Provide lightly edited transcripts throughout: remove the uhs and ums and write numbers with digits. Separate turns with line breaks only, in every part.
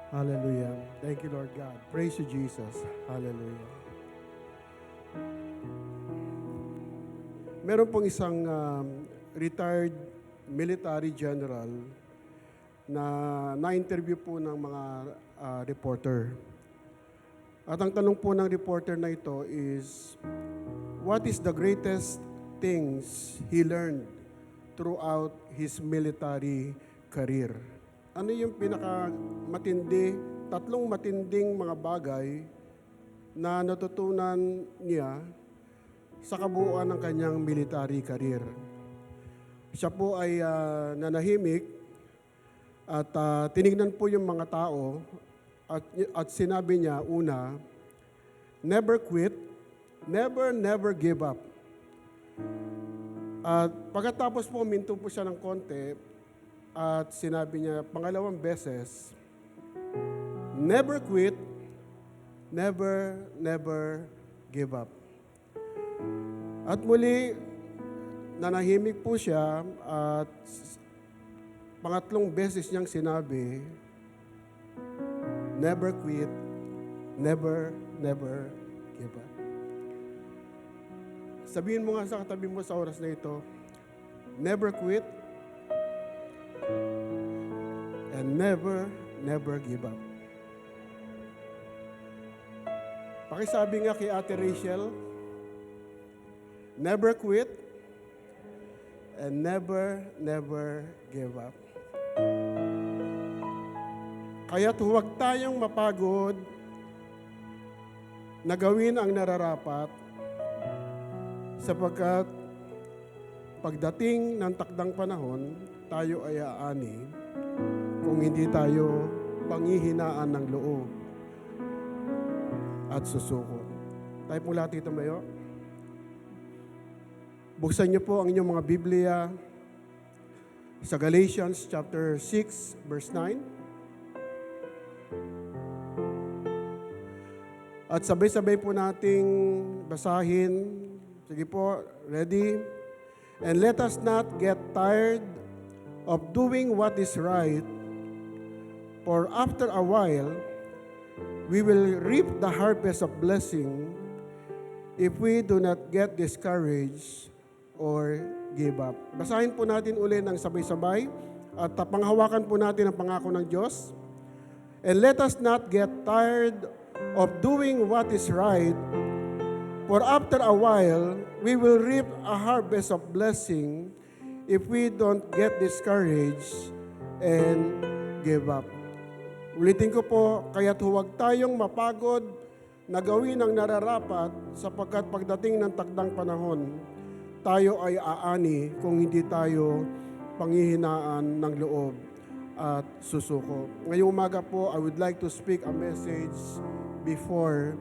Hallelujah. Thank you, Lord God. Praise you, Jesus. Hallelujah. Meron pong isang retired military general na na-interview po ng mga reporter. At ang tanong po ng reporter na ito is, what is the greatest things he learned throughout his military career? Ano yung tatlong matinding mga bagay na natutunan niya sa kabuuan ng kanyang military career? Siya po ay nanahimik at tinignan po yung mga tao at sinabi niya, una, never quit, never give up. At pagkatapos po, minto po siya ng konti at sinabi niya, pangalawang beses, never quit, never give up. At muli, nanahimik po siya at pangatlong beses niyang sinabi, never quit, never give up. Sabihin mo nga sa katabi mo sa oras na ito, never quit, and never give up. Pakisabi nga kay Ate Rachel, never quit, and never give up. Kaya't huwag tayong mapagod na gawin ang nararapat sapagkat pagdating ng takdang panahon, tayo ay aani kung hindi tayo panghihinaan ng loob at susuko. Tayo po lahat ito mayo. Buksan niyo po ang inyong mga Biblia sa Galatians chapter 6 verse 9. At sabay-sabay po nating basahin. Sige po, ready? And let us not get tired of doing what is right, for after a while, we will reap the harvest of blessing if we do not get discouraged or give up. Basahin po natin uli ng sabay-sabay at panghawakan po natin ang pangako ng Diyos. And let us not get tired of doing what is right, for after a while, we will reap a harvest of blessing if we don't get discouraged and give up. Ulitin ko po, kaya't huwag tayong mapagod na gawin ang nararapat sapagkat pagdating ng takdang panahon, tayo ay aani kung hindi tayo panghihinaan ng loob at susuko. Ngayong umaga po, I would like to speak a message before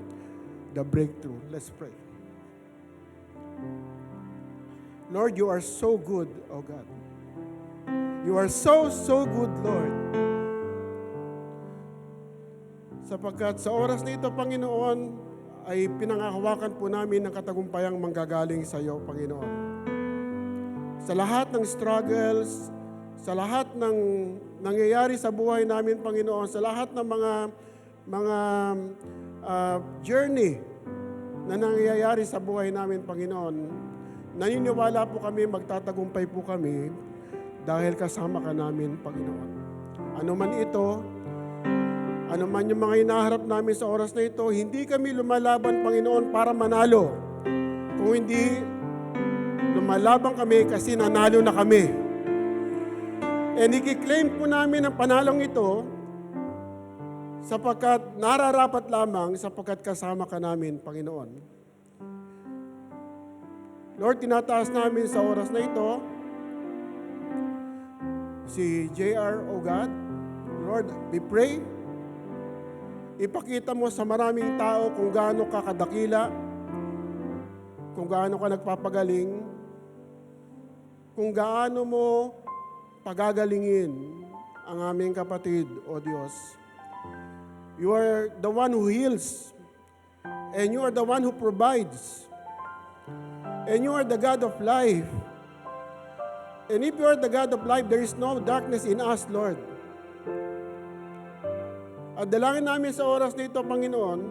the breakthrough. Let's pray. Lord, you are so good, oh God. You are so good, Lord. Sapagkat sa oras na ito, Panginoon, ay pinangahawakan po namin ng katagumpayang manggagaling sa iyo, Panginoon. Sa lahat ng struggles, sa lahat ng nangyayari sa buhay namin, Panginoon, sa lahat ng mga journey na nangyayari sa buhay namin, Panginoon, naniniwala po kami, magtatagumpay po kami dahil kasama ka namin, Panginoon. Ano man ito, ano man yung mga hinaharap namin sa oras na ito, hindi kami lumalaban, Panginoon, para manalo. Kung hindi, lumalaban kami kasi nanalo na kami. And i-claim po namin ang panalong ito sapagkat nararapat lamang sapagkat kasama ka namin, Panginoon. Lord, tinataas namin sa oras na ito si JR, O God. Lord, we pray. Ipakita mo sa maraming tao kung gaano ka kadakila, kung gaano ka nagpapagaling, kung gaano mo pagagalingin ang aming kapatid, O Diyos. You are the one who heals, and you are the one who provides, and you are the God of life. And if you are the God of life, there is no darkness in us, Lord. At dalangin namin sa oras na ito, Panginoon,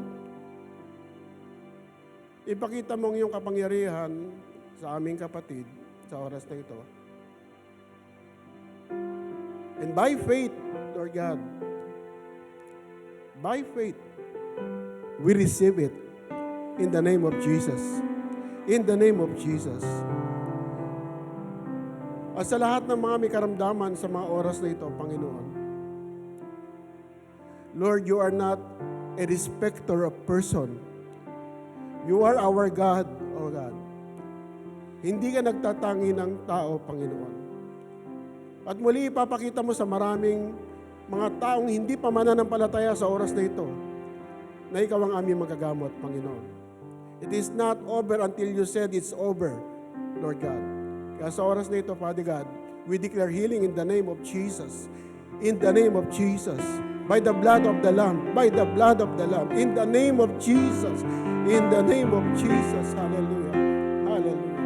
ipakita mong iyong kapangyarihan sa aming kapatid sa oras na ito. And by faith, Lord God, by faith, we receive it in the name of Jesus. In the name of Jesus. At sa lahat ng mga may karamdaman sa mga oras na ito, Panginoon, Lord, you are not a respecter of person. You are our God, O God. Hindi ka nagtatangi ng tao, Panginoon. At muli ipapakita mo sa maraming mga taong hindi pa mananampalataya sa oras na ito na ikaw ang aming magagamot, Panginoon. It is not over until you said it's over, Lord God. Kaya sa oras na ito, Father God, we declare healing in the name of Jesus. In the name of Jesus. By the blood of the Lamb. By the blood of the Lamb. In the name of Jesus. In the name of Jesus. Hallelujah. Hallelujah.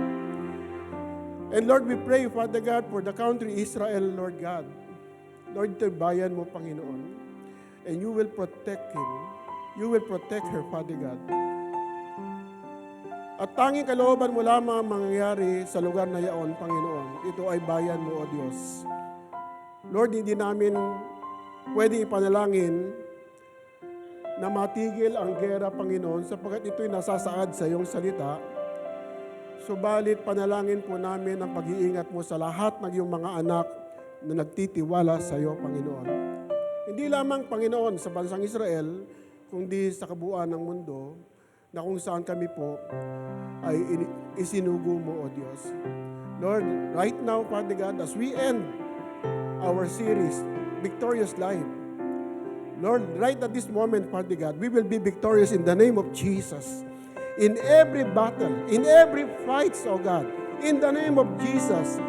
And Lord, we pray, Father God, for the country Israel, Lord God. Lord, ito'y bayan mo, Panginoon. And you will protect him. You will protect her, Father God. At tanging kalooban mo lamang ang mangyayari sa lugar na yaon, Panginoon. Ito ay bayan mo, O Diyos. Lord, hindi namin pwede ipanalangin na matigil ang gera, Panginoon, sapagkat ito'y nasasaad sa iyong salita. Subalit, panalangin po namin ang pag-iingat mo sa lahat ng iyong mga anak na nagtitiwala sa iyo, Panginoon. Hindi lamang, Panginoon, sa bansang Israel, kundi sa kabuuan ng mundo, na kung saan kami po ay isinugo mo, O Diyos. Lord, right now, Father God, as we end our series, Victorious Life, Lord, right at this moment, Father God, we will be victorious in the name of Jesus. In every battle, in every fight, O God, in the name of Jesus,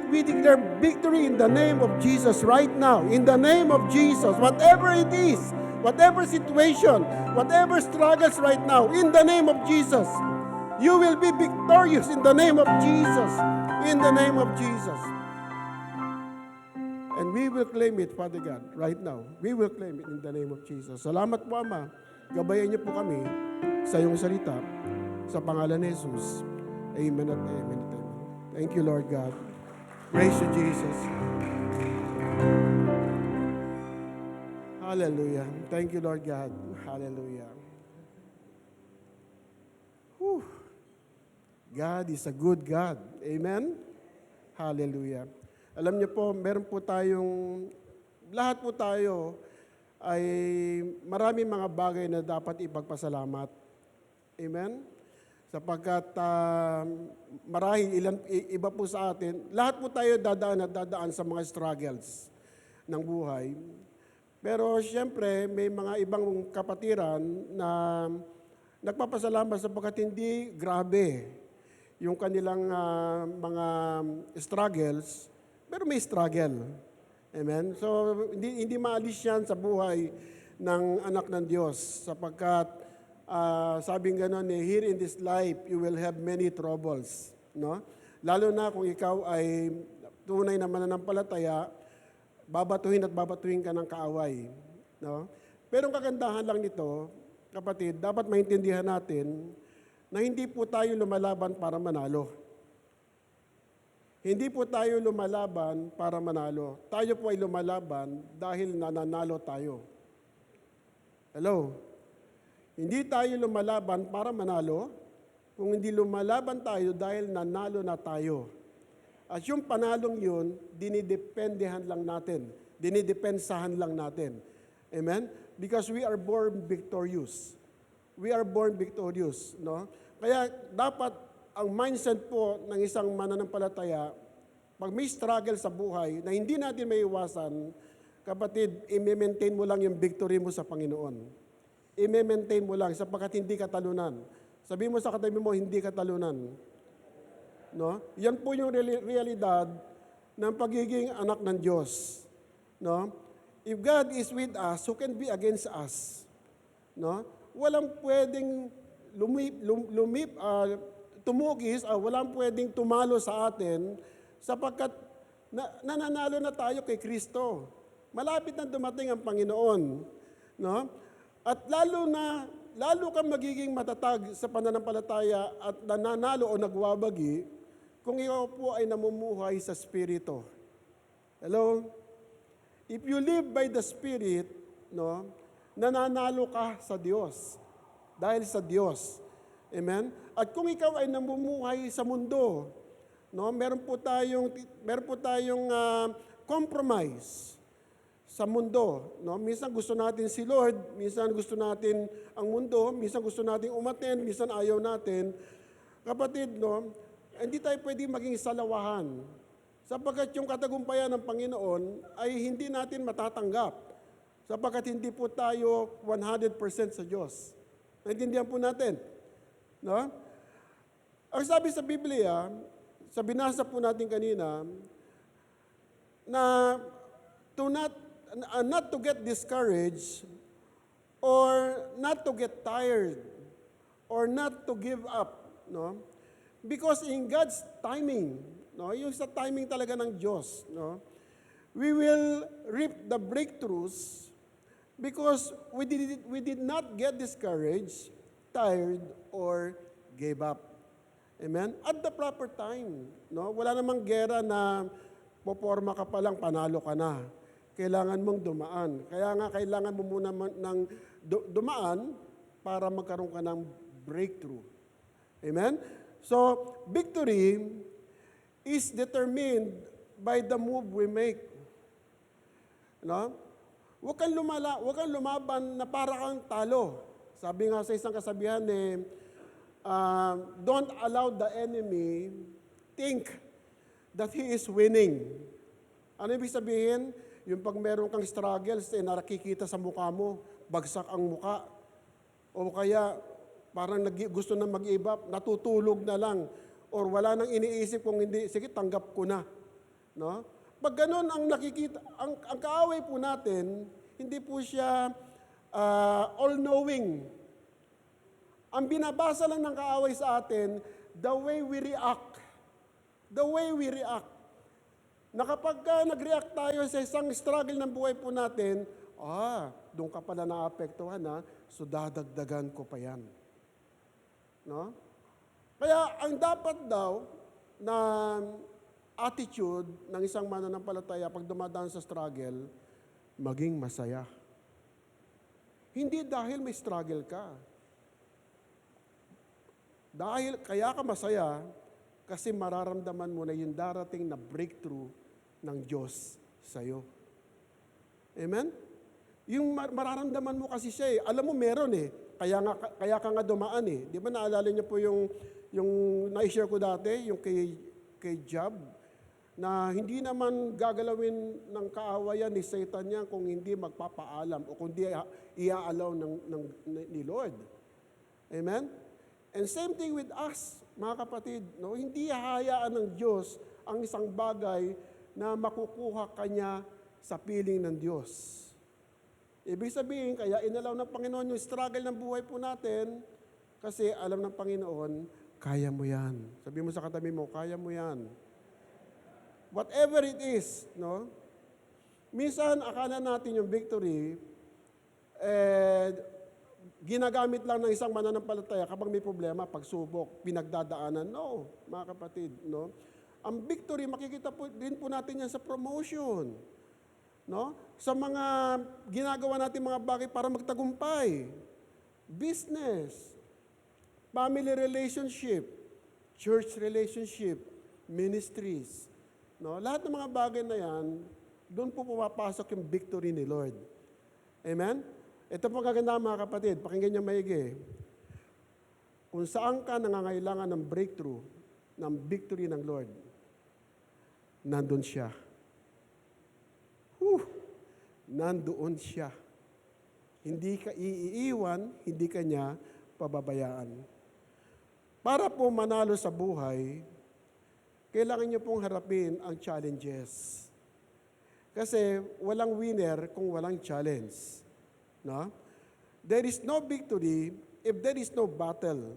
we declare victory in the name of Jesus right now. In the name of Jesus, whatever it is, whatever situation, whatever struggles right now, in the name of Jesus, you will be victorious in the name of Jesus. In the name of Jesus. And we will claim it, Father God, right now. We will claim it in the name of Jesus. Salamat po, Ama. Gabayan niyo po kami sa iyong salita. Sa pangalan ni Jesus. Amen at amen at amen. Thank you, Lord God. Praise you, Jesus. Hallelujah. Thank you, Lord God. Hallelujah. Whew. God is a good God. Amen? Hallelujah. Alam niyo po, meron po tayong, lahat po tayo ay maraming mga bagay na dapat ipagpasalamat. Amen? Sapagkat marahil iba po sa atin, lahat po tayo dadaan sa mga struggles ng buhay. Pero siyempre, may mga ibang kapatiran na nagpapasalamat sapagkat hindi grabe yung kanilang mga struggles, pero may struggle. Amen? So, hindi maalis yan sa buhay ng anak ng Diyos sapagkat sabing gano'n, here in this life, you will have many troubles. No? Lalo na kung ikaw ay tunay na mananampalataya, babatuhin at babatuhin ka ng kaaway. No? Pero ang kagandahan lang nito, kapatid, dapat maintindihan natin na hindi po tayo lumalaban para manalo. Hindi po tayo lumalaban para manalo. Tayo po ay lumalaban dahil nananalo tayo. Hello? Hindi tayo lumalaban para manalo, kung hindi lumalaban tayo dahil nanalo na tayo. At yung panalong yun, dinidependehan lang natin. Dinidepensahan lang natin. Amen? Because we are born victorious. We are born victorious. No? Kaya dapat ang mindset po ng isang mananampalataya, pag may struggle sa buhay na hindi natin may iwasan, kapatid, i-maintain mo lang yung victory mo sa Panginoon. I-maintain mo lang sapagkat hindi ka talunan. Sabi mo sa katabi mo, hindi ka talunan. No? Yan po yung realidad ng pagiging anak ng Diyos. No? If God is with us, who can be against us? No? Walang pwedeng tumugis, walang pwedeng tumalo sa atin sapagkat nananalo na tayo kay Kristo. Malapit na dumating ang Panginoon, no? At lalo kang magiging matatag sa pananampalataya at nananalo o nagwabagi kung ikaw po ay namumuhay sa Espiritu. Hello? If you live by the Spirit, no, nananalo ka sa Diyos. Dahil sa Diyos. Amen? At kung ikaw ay namumuhay sa mundo, no, meron po tayong compromise sa mundo, no? Minsan gusto natin si Lord, minsan gusto natin ang mundo, minsan gusto natin umaten, minsan ayaw natin. Kapatid, no, hindi tayo pwedeng maging salawahan. Sapagkat yung katagumpayan ng Panginoon ay hindi natin matatanggap. Sapagkat hindi po tayo 100% sa Diyos. Naintindihan po natin. No? Ang sabi sa Biblia, sa binasa po natin kanina, na not to get discouraged or not to get tired or not to give up, no? Because in God's timing, no, yung sa timing talaga ng Diyos, no, we will reap the breakthroughs because we did not get discouraged, tired, or gave up. Amen? At the proper time, no? Wala namang gera na poporma ka pa lang, panalo ka na. Kailangan mong dumaan. Kaya nga, kailangan mo muna ng dumaan para magkaroon ka ng breakthrough. Amen? So, victory is determined by the move we make. No? Huwag kang lumaban na para kang talo. Sabi nga sa isang kasabihan don't allow the enemy think that he is winning. Ano ibig sabihin? Yung pag meron kang struggles, nakikita sa mukha mo, bagsak ang mukha. O kaya, parang gusto na mag-give up, natutulog na lang. Or wala nang iniisip kung hindi, sige, tanggap ko na. No? Pag ganun ang nakikita, ang kaaway po natin, hindi po siya all-knowing. Ang binabasa lang ng kaaway sa atin, the way we react. The way we react. Na kapag nag-react tayo sa isang struggle ng buhay po natin, doon ka pala naapektuhan so dadagdagan ko pa yan. No? Kaya ang dapat daw na attitude ng isang mananampalataya pag dumadaan sa struggle, maging masaya. Hindi dahil may struggle ka. Kaya ka masaya kasi mararamdaman mo na yung darating na breakthrough ng Diyos sa'yo. Amen? Yung mararamdaman mo kasi siya Alam mo meron Kaya ka nga dumaan Di ba naalala niyo po yung na-share ko dati, yung kay Job, na hindi naman gagalawin ng kaawayan ni Satan niya kung hindi magpapaalam o kung hindi iaalaw ni Lord. Amen? And same thing with us, mga kapatid. No? Hindi hahayaan ng Diyos ang isang bagay na makukuha kanya sa piling ng Diyos. Ibig sabihin, kaya inalaw ng Panginoon yung struggle ng buhay po natin kasi alam ng Panginoon, kaya mo yan. Sabi mo sa katabi mo, kaya mo yan. Whatever it is, no? Minsan, akala natin yung victory, ginagamit lang ng isang mananampalataya kapag may problema, pagsubok, pinagdadaanan. No, mga kapatid, no? Ang victory, makikita po din po natin yan sa promotion. No? Sa mga ginagawa natin mga bagay para magtagumpay. Business, family relationship, church relationship, ministries. No? Lahat ng mga bagay na yan, doon po pumapasok yung victory ni Lord. Amen? Ito po kaganda mga kapatid, pakinggan niyo maigi. Kung saan ka nangangailangan ng breakthrough, ng victory ng Lord, nandun siya. Nandoon siya. Hindi ka iiwan, hindi ka niya pababayaan. Para po manalo sa buhay, kailangan niyo pong harapin ang challenges. Kasi walang winner kung walang challenge. No? There is no victory if there is no battle.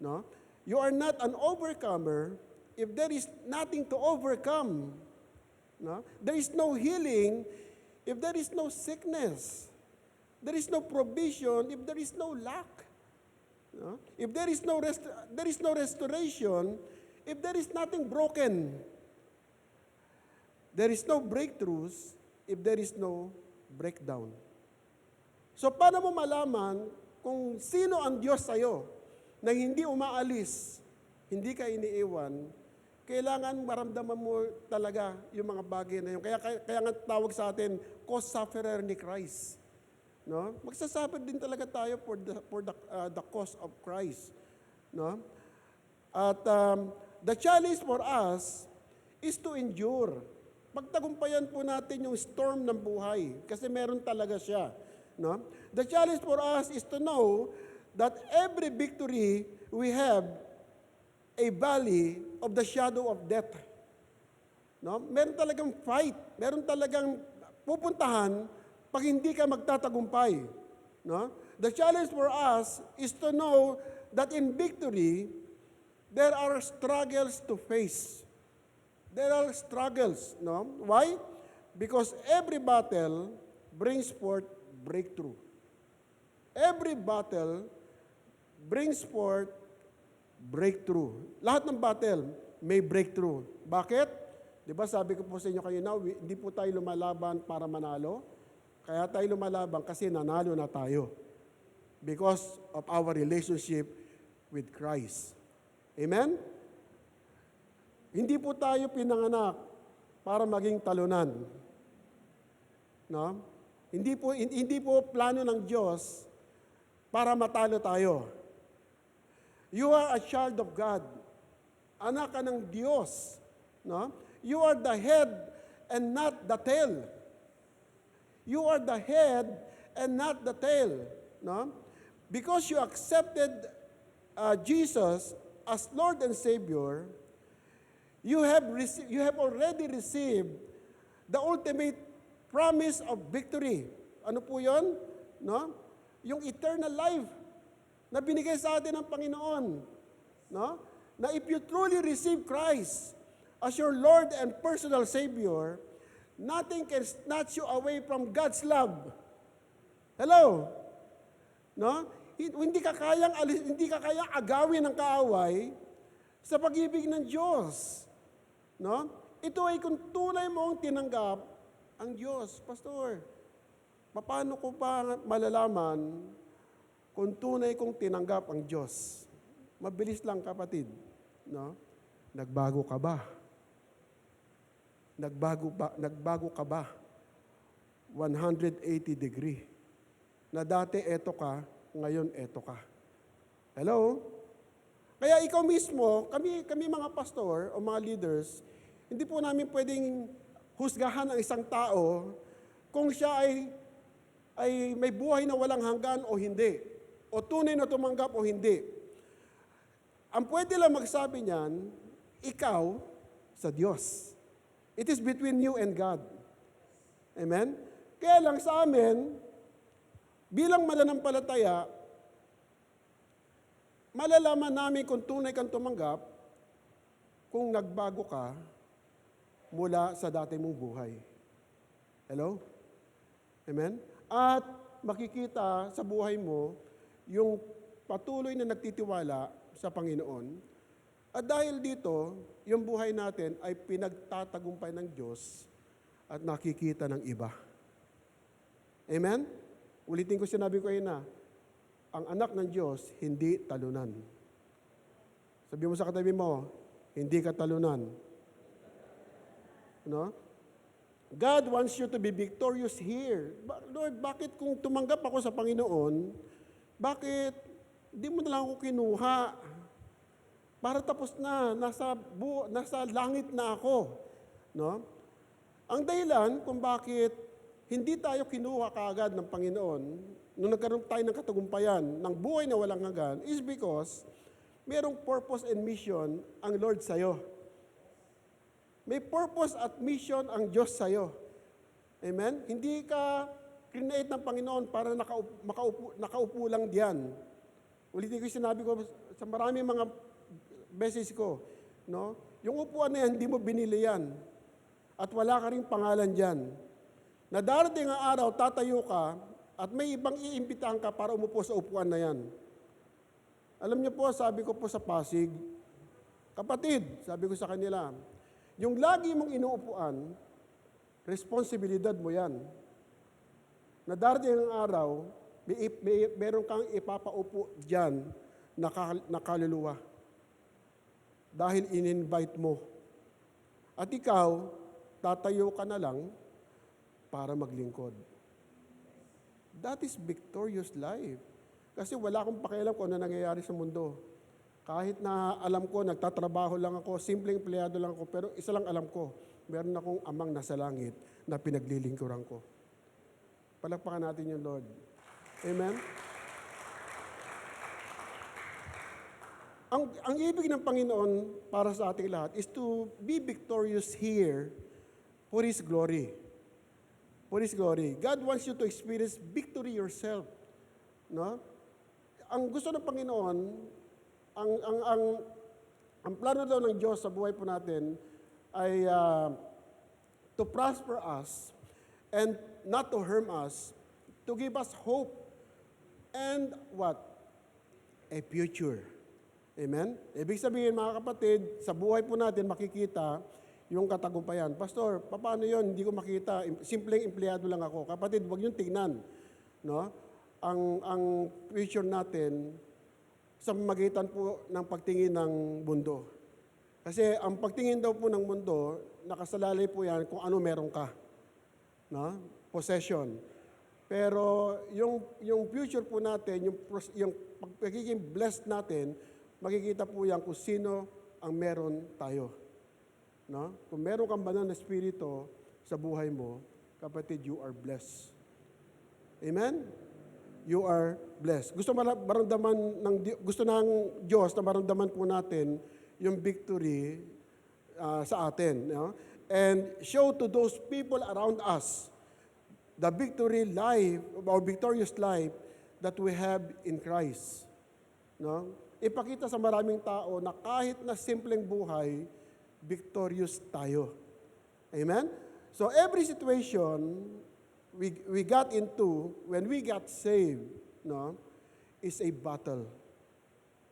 No? You are not an overcomer if there is nothing to overcome. No? There is no healing if there is no sickness, there is no provision, if there is no lack. No? If there is no restoration, if there is nothing broken, there is no breakthroughs if there is no breakdown. So paano mo malaman kung sino ang Diyos sa'yo na hindi umaalis, hindi ka iniiwan, kailangan maramdaman mo talaga yung mga bagay na yun. Kaya nga tawag sa atin, co-sufferer ni Christ. No? Magsasuffer din talaga tayo for the cause of Christ. No? At the challenge for us is to endure. Pagtagumpayan po natin yung storm ng buhay kasi meron talaga siya. No? The challenge for us is to know that every victory we have a valley of the shadow of death. No? Meron talagang fight, meron talagang pupuntahan pag hindi ka magtatagumpay. No? The challenge for us is to know that in victory, there are struggles to face. There are struggles. No? Why? Because every battle brings forth breakthrough. Every battle brings forth breakthrough. Lahat ng battle may breakthrough. Bakit? Di ba sabi ko po sa inyo kanina, hindi po tayo lumalaban para manalo. Kaya tayo lumalaban kasi nanalo na tayo. Because of our relationship with Christ. Amen? Hindi po tayo pinanganak para maging talunan. No? Hindi po plano ng Diyos para matalo tayo. You are a child of God. Anak ka ng Diyos. No? You are the head and not the tail. You are the head and not the tail. No? Because you accepted Jesus as Lord and Savior, you have already received the ultimate promise of victory. Ano po yun? No? Yung eternal life na binigay sa atin ng Panginoon. No? Na if you truly receive Christ as your Lord and personal Savior, nothing can snatch you away from God's love. Hello? No? Hindi ka kayang agawin ng kaaway sa pag-ibig ng Diyos. No? Ito ay kung tunay mong tinanggap ang Diyos. Pastor, paano ko pa malalaman kung tunay kong tinanggap ang Diyos? Mabilis lang, kapatid. No? Nagbago ka ba? Nagbago ka ba? 180 degree. Na dati eto ka, ngayon eto ka. Hello? Kaya ikaw mismo, kami mga pastor o mga leaders, hindi po namin pwedeng husgahan ang isang tao kung siya ay may buhay na walang hanggan o hindi. O tunay na tumanggap o hindi. Ang pwede lang magsabi niyan, ikaw sa Diyos. It is between you and God. Amen? Kaya lang sa amin, bilang mananampalataya, malalaman namin kung tunay kang tumanggap kung nagbago ka mula sa dati mong buhay. Hello? Amen? At makikita sa buhay mo yung patuloy na nagtitiwala sa Panginoon. At dahil dito, yung buhay natin ay pinagtatagumpay ng Diyos at nakikita ng iba. Amen? Ulitin ko sinabi ko na, ang anak ng Diyos, hindi talunan. Sabi mo sa katabi mo, hindi ka talunan. No? God wants you to be victorious here. Lord, bakit kung tumanggap ako sa Panginoon, bakit hindi mo na lang ako kinuha? Para tapos na, nasa langit na ako. No? Ang dahilan kung bakit hindi tayo kinuha kaagad ng Panginoon, nung nagkaroon tayo ng katagumpayan, ng buhay na walang hanggan, is because mayroong purpose and mission ang Lord sa'yo. May purpose at mission ang Diyos sa'yo. Amen? Hindi ka create ng Panginoon para nakaupo lang diyan. Ulitin ko yung sinabi ko sa maraming mga beses ko, no? Yung upuan na yan, hindi mo binili yan. At wala ka rin pangalan dyan. Na darating ang araw, tatayo ka, at may ibang iimbitahan ka para umupo sa upuan na yan. Alam niyo po, sabi ko po sa Pasig, kapatid, sabi ko sa kanila, yung lagi mong inuupuan, responsibilidad mo yan. Na darating ang araw, meron kang ipapaupo dyan na kaluluwa. Dahil in-invite mo. At ikaw, tatayo ka na lang para maglingkod. That is victorious life. Kasi wala akong pakialam kung ano nangyayari sa mundo. Kahit na alam ko, nagtatrabaho lang ako, simpleng empleyado lang ako, pero isa lang alam ko, meron akong amang nasa langit na pinaglilingkuran ko. Palakpakan natin yung Lord. Amen? Ang ibig ng Panginoon para sa ating lahat is to be victorious here for His glory. For His glory. God wants you to experience victory yourself. No? Ang gusto ng Panginoon, ang plano daw ng Diyos sa buhay po natin ay to prosper us and not to harm us, to give us hope and what? A future. Amen? Ibig sabihin mga kapatid, sa buhay po natin makikita yung katagumpayan. Pastor, paano yun? Hindi ko makita. Simpleng empleyado lang ako. Kapatid, huwag yung tingnan. No? Ang future natin sa magitan po ng pagtingin ng mundo. Kasi ang pagtingin daw po ng mundo, nakasalalay po yan kung ano meron ka. No? Possession. Pero yung future po natin, yung pagiging blessed natin, makikita po yan kung sino ang meron tayo. No? Kung meron kang banal na espiritu sa buhay mo, kapatid, you are blessed. Amen? You are blessed. Gusto ng Diyos na maramdaman po natin yung victory sa atin. No? And show to those people around us the victory life, or victorious life that we have in Christ. No? Ipakita sa maraming tao na kahit na simpleng buhay, victorious tayo. Amen? So every situation we got into, when we got saved, no, is a battle.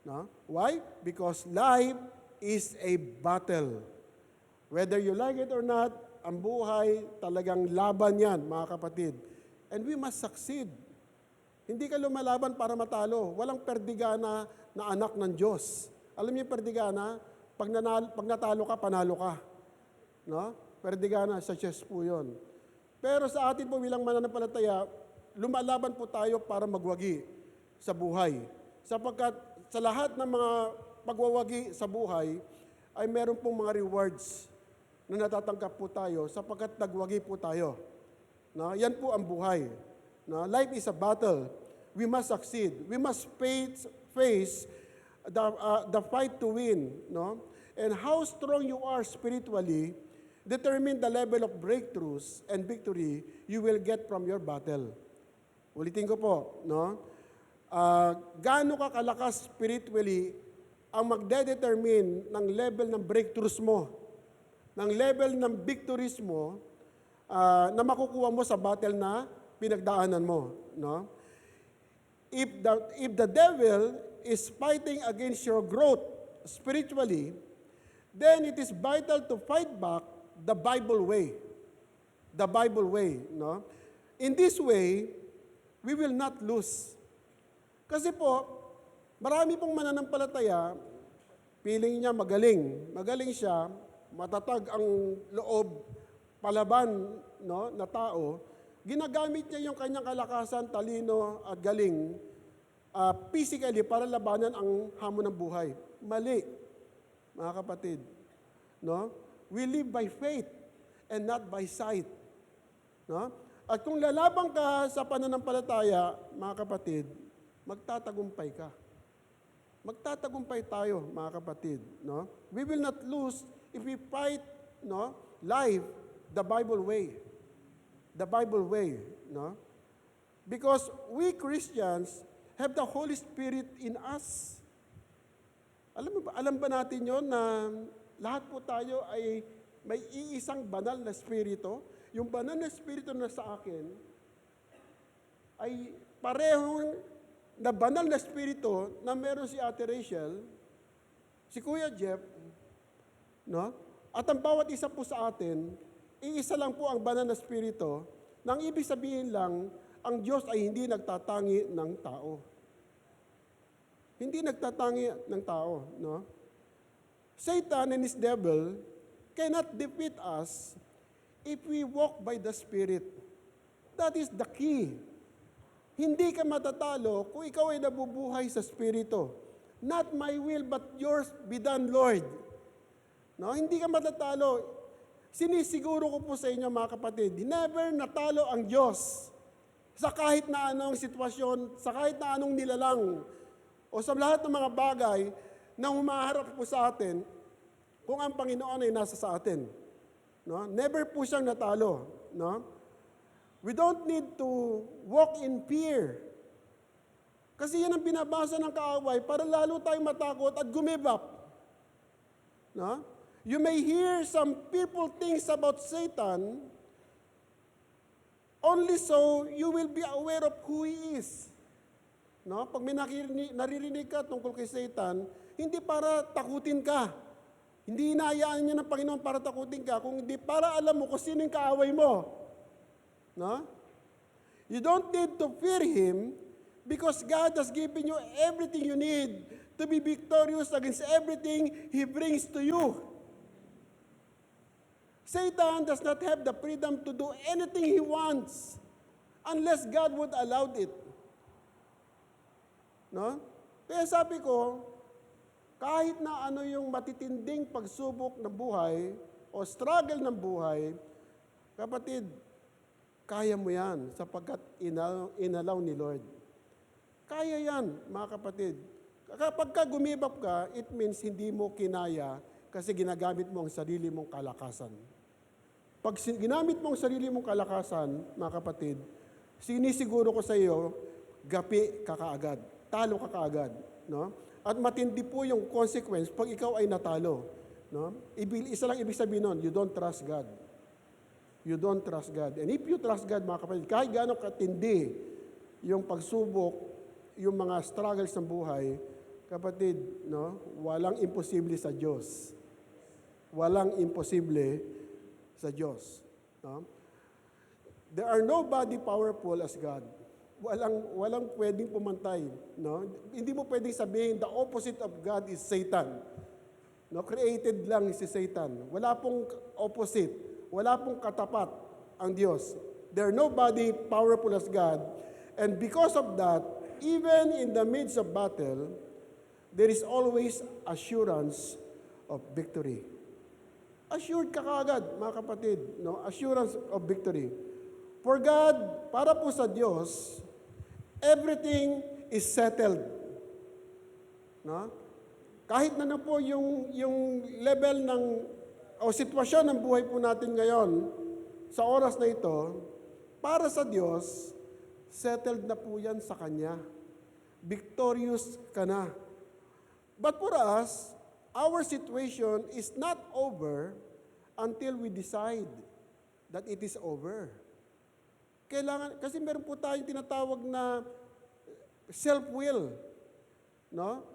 No? Why? Because life is a battle. Whether you like it or not, ang buhay talagang laban yan, mga kapatid. And we must succeed. Hindi ka lumalaban para matalo. Walang perdigana na anak ng Diyos. Alam niyo perdigana? Pag natalo ka, panalo ka. No? Perdigana, sa chess po yun. Pero sa atin po bilang mananampalataya, lumalaban po tayo para magwagi sa buhay. Sapagkat sa lahat ng mga pagwawagi sa buhay, ay meron pong mga rewards na natatanggap po tayo sapagkat nagwagi po tayo. No? Yan po ang buhay. No? Life is a battle. We must succeed. We must face the fight to win. No? And how strong you are spiritually determine the level of breakthroughs and victory you will get from your battle. Ulitin ko po, no? Gaano ka kalakas spiritually ang magdedetermine ng level ng breakthroughs mo, ng level ng victories mo na makukuha mo sa battle na pinagdaanan mo, no? If the devil is fighting against your growth spiritually, then it is vital to fight back the Bible way. The Bible way, no? In this way, we will not lose. Kasi po, marami pong mananampalataya, feeling niya magaling. Magaling siya, matatag ang loob, palaban, no, na tao. Ginagamit niya yung kanyang kalakasan, talino at galing physically para labanan ang hamon ng buhay. Mali, mga kapatid. No? We live by faith and not by sight. No? At kung lalabang ka sa pananampalataya, mga kapatid, magtatagumpay ka. Magtatagumpay tayo, mga kapatid. No? We will not lose if we fight, no, life the Bible way. The Bible way. No? Because we Christians have the Holy Spirit in us. Alam ba natin yon na lahat po tayo ay may iisang banal na espiritu. yung banal na Espiritu na sa akin ay parehong na banal na Espiritu na meron si Ate Rachel, si Kuya Jeff, no? At ang bawat isa po sa atin, iisa lang po ang banal na Espiritu, nang ibig sabihin lang, ang Diyos ay hindi nagtatangi ng tao. Hindi nagtatangi ng tao, no? Satan and his devil cannot defeat us if we walk by the Spirit. That is the key. Hindi ka matatalo kung ikaw ay nabubuhay sa Espiritu. Not my will, but yours be done, Lord. No, hindi ka matatalo. Sinisiguro ko po sa inyo, mga kapatid, never natalo ang Diyos sa kahit na anong sitwasyon, sa kahit na anong nilalang, o sa lahat ng mga bagay na humaharap po sa atin kung ang Panginoon ay nasa sa atin. No? Never po siyang natalo. No? We don't need to walk in fear. Kasi yan ang binabasa ng kaaway para lalo tayong matakot at give up. No? You may hear some people things about Satan, only so you will be aware of who he is. No? Pag may naririnig ka tungkol kay Satan, hindi para takutin ka. Hindi inayaan niya ng Panginoon para takutin ka, kung hindi para alam mo kung sino yung kaaway mo. No? You don't need to fear him because God has given you everything you need to be victorious against everything he brings to you. Satan does not have the freedom to do anything he wants unless God would allow it. No? Kaya sabi ko, kahit na ano yung matitinding pagsubok ng buhay o struggle ng buhay, kapatid, kaya mo yan sapagkat inalaw ni Lord. Kaya yan, mga kapatid. Kapag ka gumibap ka, it means hindi mo kinaya kasi ginagamit mo ang sarili mong kalakasan. Pag ginamit mo ang sarili mong kalakasan, mga kapatid, sinisiguro ko sa iyo, gapi ka kaagad. Talo ka kaagad. No? At matindi po yung consequence pag ikaw ay natalo. No? Isa lang ibig sabihin nun, you don't trust God. You don't trust God. And if you trust God, mga kapatid, kahit gaano katindi yung pagsubok, yung mga struggles ng buhay, kapatid, no? Walang imposible sa Diyos. Walang imposible sa Diyos. No? There are nobody powerful as God. Walang pwedeng pumantay, no? Hindi mo pwedeng sabihin the opposite of God is Satan. No, created lang si Satan. Wala pong opposite, wala pong katapat ang Diyos. There are nobody powerful as God. And because of that, even in the midst of battle, there is always assurance of victory. Assured ka kaagad, mga kapatid, no? Assurance of victory. For God, para po sa Diyos, everything is settled. No? Kahit na po yung level ng o sitwasyon ng buhay po natin ngayon, sa oras na ito, para sa Diyos, settled na po yan sa Kanya. Victorious ka na. But for us, our situation is not over until we decide that it is over. Kailangan, kasi meron po tayong tinatawag na self-will. No?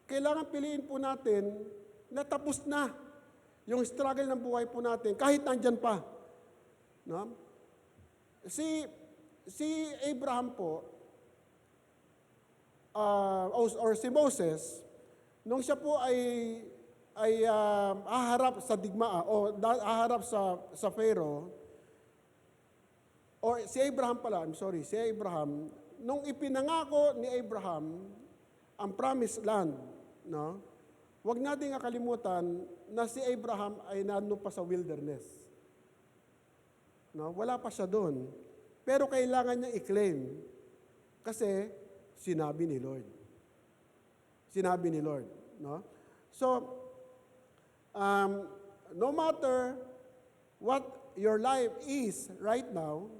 Kailangan piliin po natin na tapos na yung struggle ng buhay po natin, kahit nandyan pa. No? Si Abraham po, or si Moses, nung siya po ay haharap sa digmaan, o haharap sa Pharaoh, or si Abraham pala, si Abraham, nung ipinangako ni Abraham ang promised land, no? Huwag nating kakalimutan na si Abraham ay nandun pa sa wilderness. No? Wala pa siya doon. Pero kailangan niya i-claim kasi sinabi ni Lord. Sinabi ni Lord. No? So, no matter what your life is right now,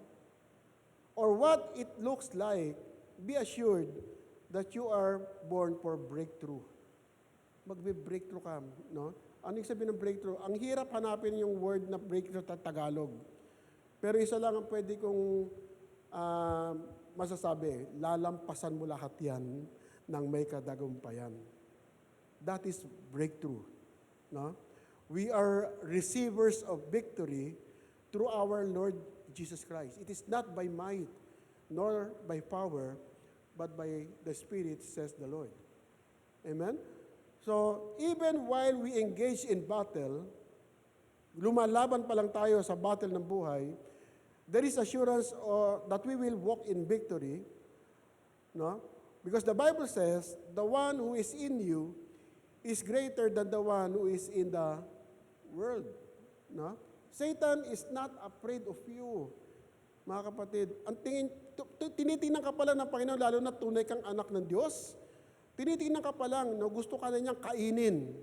or what it looks like, be assured that you are born for breakthrough. Magbe-breakthrough ka, no? Ano yung sabihin ng breakthrough? Ang hirap hanapin yung word na breakthrough sa Tagalog. Pero isa lang ang pwede kong masasabi, lalampasan mo lahat yan ng may kadagumpayan. That is breakthrough. No? We are receivers of victory through our Lord Jesus Christ. It is not by might, nor by power, but by the Spirit, says the Lord. Amen? So, even while we engage in battle, lumalaban pa lang tayo sa battle ng buhay, there is assurance that we will walk in victory. No? Because the Bible says, the one who is in you is greater than the one who is in the world. No? Satan is not afraid of you, mga kapatid. Ang tinitingnan ka pa lang ng Panginoon, lalo na tunay kang anak ng Diyos, tinitingnan ka pa lang, no, gusto ka na niyang kainin.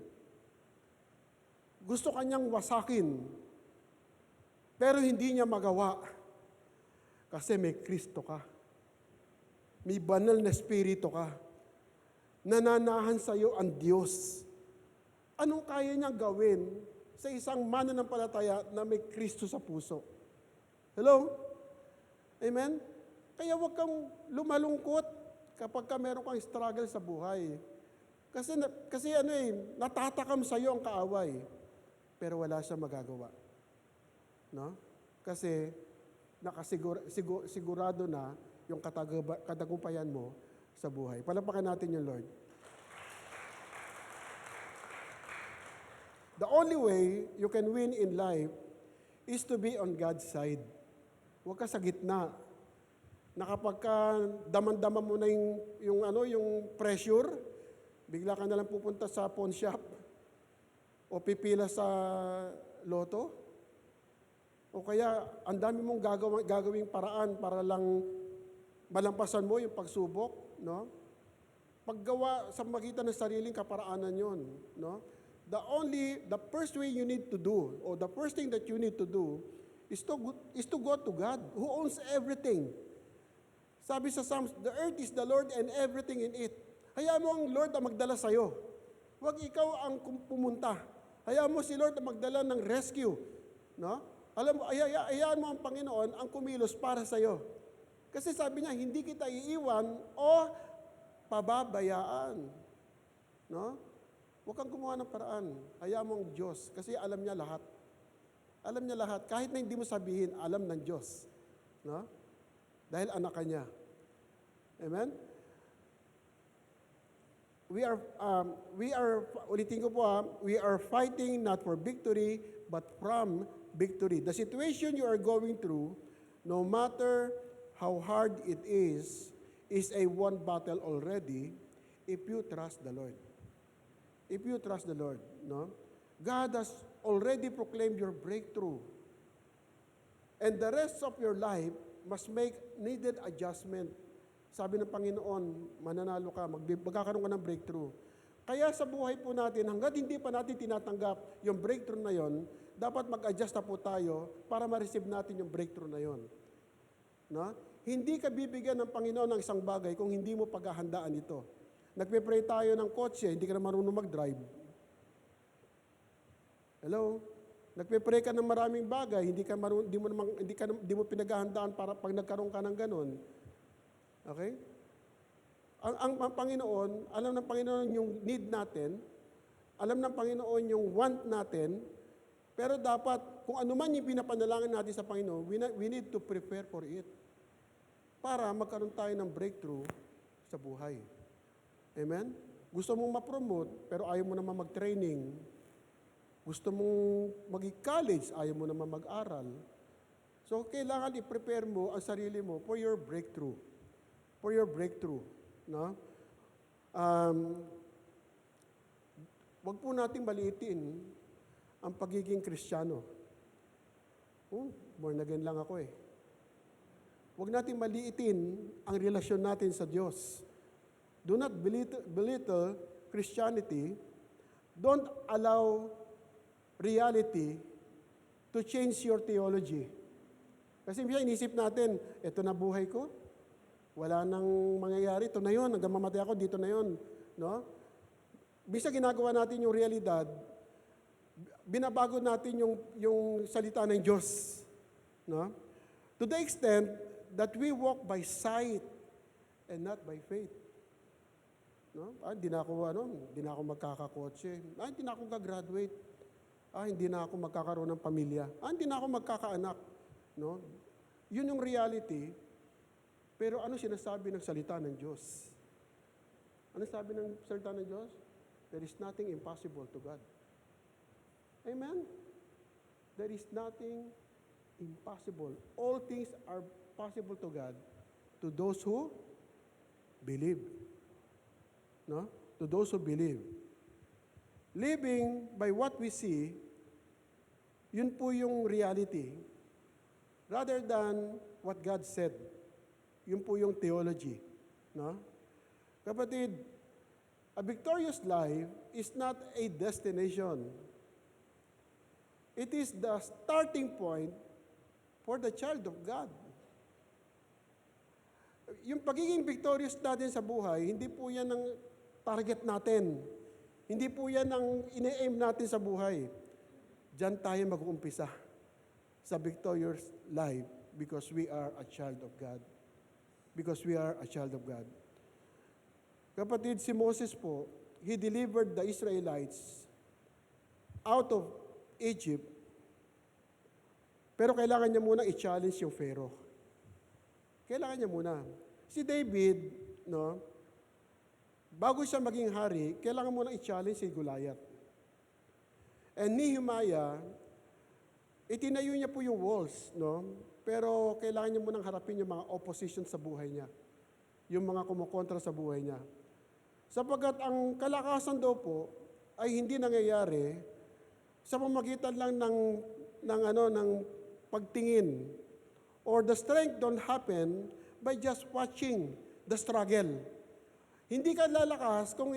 Gusto ka niyang wasakin. Pero hindi niya magawa. Kasi may Kristo ka. May banal na Espiritu ka. Nananahan sa iyo ang Diyos. Anong kaya niyang gawin sa isang mananampalataya na may Kristo sa puso? Hello? Amen? Kaya huwag kang lumalungkot kapag meron kang struggle sa buhay. Kasi natatakam sa iyo ang kaaway. Pero wala siyang magagawa. No? Kasi sigurado na yung katagumpayan mo sa buhay. Palapakan natin yung Lord. The only way you can win in life is to be on God's side. Huwag ka sa gitna. Na kapag daman-daman mo na yung pressure, bigla ka na lang pupunta sa pawn shop o pipila sa loto. O kaya, ang dami mong gagawing paraan para lang malampasan mo yung pagsubok, no? Paggawa sa magitan ng sariling kaparaanan yon, no? The first way you need to do, or the first thing that you need to do, is to go to God, who owns everything. Sabi sa Psalms, the earth is the Lord and everything in it. Hayaan mo ang Lord ang magdala sa'yo. Huwag ikaw ang pumunta. Hayaan mo si Lord ang magdala ng rescue, no? Alam mo, hayaan mo ang Panginoon ang kumilos para sa iyo. Kasi sabi niya, hindi kita iiwan o pababayaan. No? Huwag kang gumawa ng paraan. Hayaan mo ang Diyos kasi alam niya lahat. Alam niya lahat. Kahit na hindi mo sabihin, alam ng Diyos. No? Dahil anak ka niya. Amen? Ulitin ko po we are fighting not for victory, but from victory. The situation you are going through, no matter how hard it is a won battle already if you trust the Lord. If you trust the Lord, no? God has already proclaimed your breakthrough. And the rest of your life must make needed adjustment. Sabi ng Panginoon, mananalo ka, magkakaroon ka ng breakthrough. Kaya sa buhay po natin, hanggat hindi pa natin tinatanggap yung breakthrough na yon, dapat mag-adjust na po tayo para ma-receive natin yung breakthrough na yon. No? Hindi ka bibigyan ng Panginoon ng isang bagay kung hindi mo paghahandaan ito. Nagpe-pray tayo ng kotse, hindi ka na marunong mag-drive. Hello? Nagpe-pray ka ng maraming bagay, hindi mo pinaghahandaan para pag nagkaroon ka ng ganun. Okay? Ang Panginoon, alam ng Panginoon yung need natin, alam ng Panginoon yung want natin, pero dapat, kung ano man yung pinapanalangin natin sa Panginoon, we need to prepare for it para magkaroon tayo ng breakthrough sa buhay. Amen? Gusto mong ma-promote, pero ayaw mo naman mag-training. Gusto mong mag-college, ayaw mo naman mag-aral. So, kailangan i-prepare mo ang sarili mo for your breakthrough. For your breakthrough. No? Wag po nating maliitin ang pagiging Kristiyano. Born again lang ako eh. Huwag natin maliitin ang relasyon natin sa Diyos. Do not belittle Christianity. Don't allow reality to change your theology. Kasi minsan inisip natin, eto na buhay ko, wala nang mangyayari, ito na yun, hanggang mamatay ako, dito na yun. No? Bisa ginagawa natin yung realidad, binabago natin yung salita ng Diyos. No? To the extent that we walk by sight and not by faith. No? Hindi na ako magkakakotse. Hindi na ako gagraduate. Hindi na ako magkakaroon ng pamilya. Hindi na ako magkakaanak. No? Yun yung reality. Pero ano sinasabi ng salita ng Diyos? Ano sabi ng salita ng Diyos? There is nothing impossible to God. Amen? There is nothing impossible. All things are possible to God, to those who believe. No? To those who believe. Living by what we see, yun po yung reality, rather than what God said. Yun po yung theology. No? Kapatid, a victorious life is not a destination. It is the starting point for the child of God. Yung pagiging victorious natin sa buhay, hindi po yan ang target natin. Hindi po yan ang ine-aim natin sa buhay. Diyan tayo mag-uumpisa sa victorious life because we are a child of God. Because we are a child of God. Kapatid, si Moses po, he delivered the Israelites out of Egypt, pero kailangan niya muna i-challenge yung Pharaoh. Kailangan niya muna. Si David, no, bago siya maging hari, kailangan muna i-challenge si Goliath. And Nehemiah, itinayo niya po yung walls, no, pero kailangan niya munang harapin yung mga opposition sa buhay niya. Yung mga kumukontra sa buhay niya. Sapagkat ang kalakasan daw po ay hindi nangyayari sa pamamagitan lang ng pagtingin, or the strength don't happen by just watching the struggle. Hindi ka lalakas kung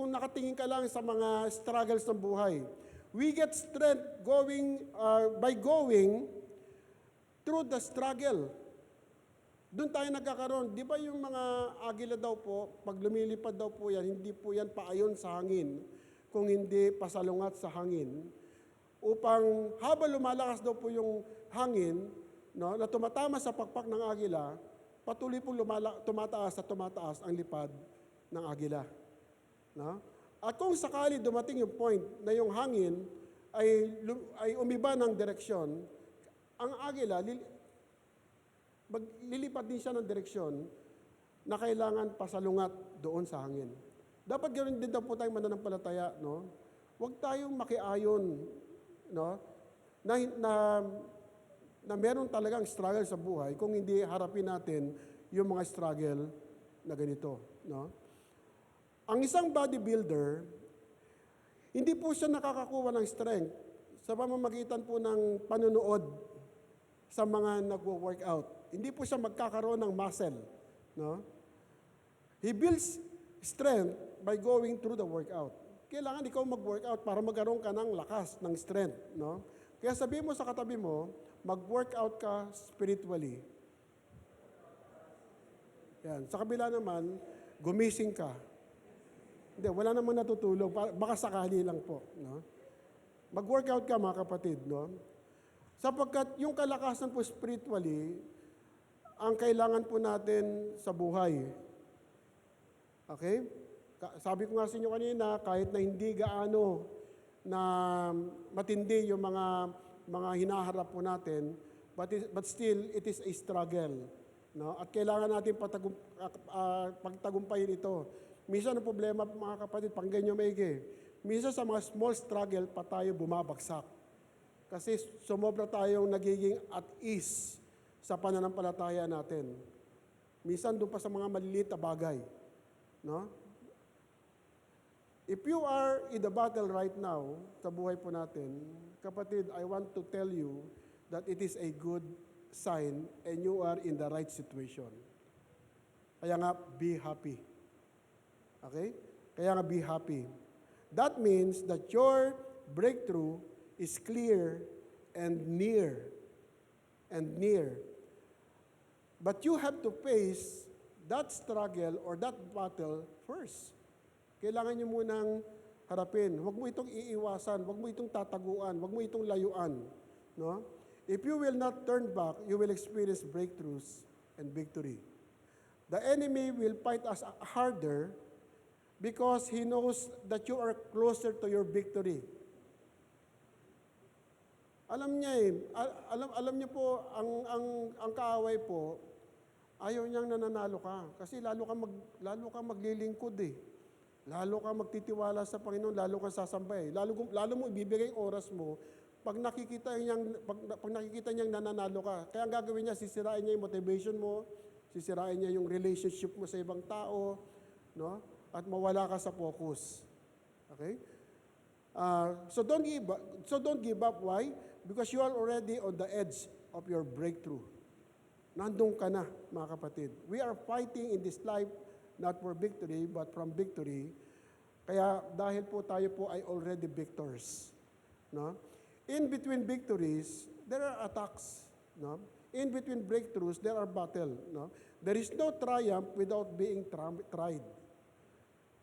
nakatingin ka lang sa mga struggles ng buhay. We get strength by going through the struggle. Doon tayo nagkakaroon. Di ba yung mga agila daw po, pag lumilipad daw po yan, hindi po yan paayon sa hangin, kung hindi pasalungat sa hangin. Upang habang lumalakas daw po yung hangin, no, na tumatama sa pakpak ng agila, patuloy pong tumataas at tumataas ang lipad ng agila. No? At kung sakali dumating yung point na yung hangin ay umiba ng direksyon, ang agila, lilipad din siya ng direksyon na kailangan pasalungat doon sa hangin. Dapat ganoon din daw po tayong mananampalataya, no? Huwag tayong makiayon, no? Na meron talagang struggle sa buhay kung hindi harapin natin yung mga struggle na ganito, no? Ang isang bodybuilder, hindi po siya nakakakuha ng strength sa pamamagitan po ng panunood sa mga nagwo-workout. Hindi po siya magkakaroon ng muscle, no? He builds strength by going through the workout. Kailangan ikaw mag-workout para magkaroon ka ng lakas, ng strength, no? Kaya sabihin mo sa katabi mo, mag-workout ka spiritually. Yan. Sa kabila naman, gumising ka. Hindi, wala namang natutulog. Baka sakali lang po, no? Mag-workout ka, mga kapatid, no? Sapagkat yung kalakasan po spiritually, ang kailangan po natin sa buhay. Okay? Sabi ko nga sa inyo kanina, kahit na hindi gaano na matindi yung mga hinaharap po natin, but still, it is a struggle. No? At kailangan natin pagtagumpayin ito. Minsan ang problema, mga kapatid, pakinggan nyo maigi. Minsan sa mga small struggle pa tayo bumabagsak. Kasi sumobra tayong nagiging at ease sa pananampalataya natin. Minsan doon pa sa mga maliliit na bagay. No? If you are in the battle right now, sa buhay po natin, kapatid, I want to tell you that it is a good sign and you are in the right situation. Kaya nga, be happy. Okay? Kaya nga, be happy. That means that your breakthrough is clear and near. And near. But you have to face that struggle or that battle first. Kailangan nyo munang harapin. Huwag mo itong iiwasan, huwag mo itong tataguan, huwag mo itong layuan. No? If you will not turn back, you will experience breakthroughs and victory. The enemy will fight us harder because he knows that you are closer to your victory. Alam niya alam niyo po, ang kaaway po, ayaw niyang nananalo ka. Kasi lalo ka maglilingkod eh. Lalo ka magtitiwala sa Panginoon, lalo ka sasamba eh. Lalo mo ibibigay oras mo pag nakikita niyang nananalo ka. Kaya ang gagawin niya, sisirain niya yung motivation mo, sisirain niya yung relationship mo sa ibang tao, no? At mawala ka sa focus. Okay? So don't give up. Why? Because you are already on the edge of your breakthrough. Nandun ka na, mga kapatid. We are fighting in this life not for victory, but from victory. Kaya dahil po tayo po ay already victors. No? In between victories, there are attacks. No? In between breakthroughs, there are battle. No? There is no triumph without being tried.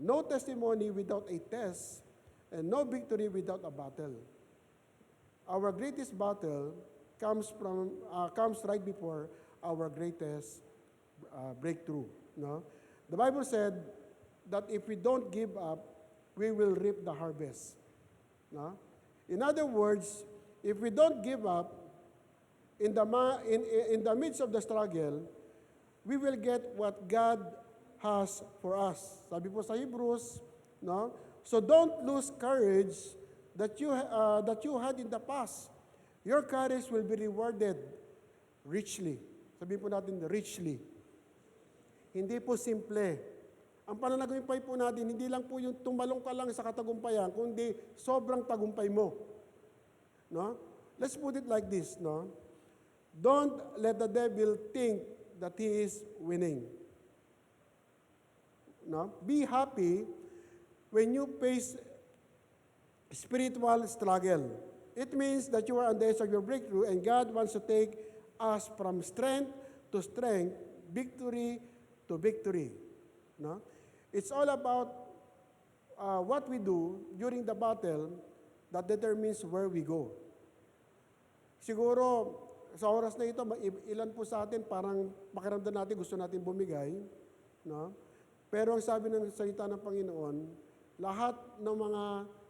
No testimony without a test, and no victory without a battle. Our greatest battle comes right before our greatest breakthrough. No? The Bible said that if we don't give up, we will reap the harvest. No? In other words, if we don't give up, in the midst of the struggle, we will get what God has for us. Sabi po sa Hebrews, no? So don't lose courage that you had in the past. Your courage will be rewarded richly. Sabi po natin, richly. Hindi po simple. Ang pananagumpay po natin, hindi lang po yung tumalong ka lang sa katagumpayan, kundi sobrang tagumpay mo. No? Let's put it like this, no? Don't let the devil think that he is winning. No? Be happy when you face spiritual struggle. It means that you are on the edge of your breakthrough and God wants to take us from strength to strength, victory to victory. No? It's all about what we do during the battle that determines where we go. Siguro, sa oras na ito, ilan po sa atin parang pakiramdam natin gusto natin bumigay. No? Pero ang sabi ng salita ng Panginoon, lahat ng mga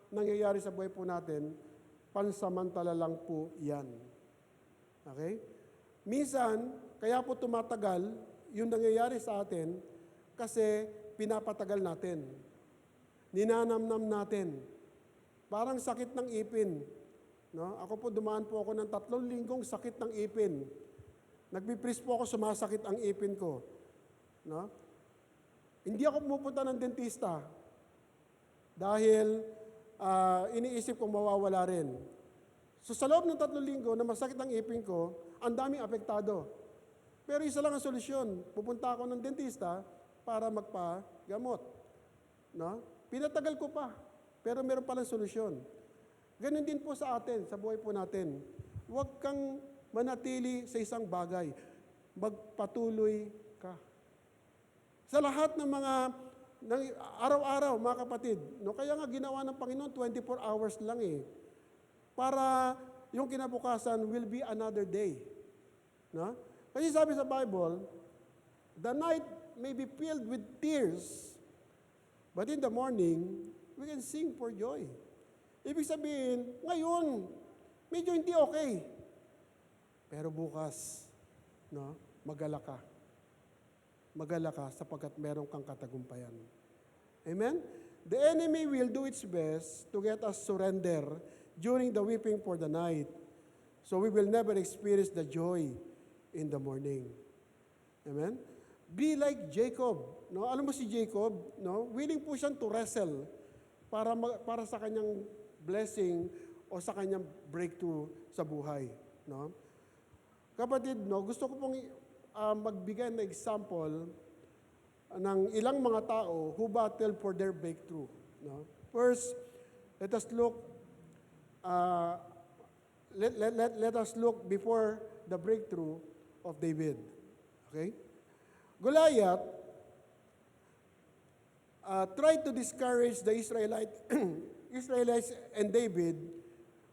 nangyayari sa buhay po natin, pansamantala lang po yan. Okay? Minsan, kaya po tumatagal yung nangyayari sa atin kasi pinapatagal natin. Ninanamnam natin. Parang sakit ng ipin. No? Ako po, dumaan po ako ng 3 linggong sakit ng ipin. Nagpipris po ako, sumasakit ang ipin ko. No? Hindi ako pumupunta ng dentista dahil iniisip kong mawawala rin. So sa loob ng 3 linggo na masakit ang ipin ko, ang daming apektado. Pero isa lang ang solusyon. Pupunta ako ng dentista para magpagamot. No? Pinatagal ko pa, pero meron palang solusyon. Ganun din po sa atin, sa buhay po natin. Huwag kang manatili sa isang bagay. Magpatuloy ka. Sa lahat ng mga araw-araw, mga kapatid, no, kaya nga ginawa ng Panginoon 24 hours lang eh. Para yung kinabukasan will be another day. No? Kasi sabi sa Bible, the night may be filled with tears, but in the morning, we can sing for joy. Ibig sabihin, ngayon, medyo hindi okay. Pero bukas, no, mag-alala ka. Mag-alala ka sapagkat meron kang katagumpayan. Amen? The enemy will do its best to get us surrender during the weeping for the night. So we will never experience the joy in the morning. Amen? Be like Jacob. No? Alam mo si Jacob, no? Willing po siyang to wrestle para sa kanyang blessing o sa kanyang breakthrough sa buhay. No? Kapatid, no, gusto ko pong magbigay ng example ng ilang mga tao who battle for their breakthrough. No? First, let us look let us look before the breakthrough of David. Okay? Goliath tried to discourage the Israelites and David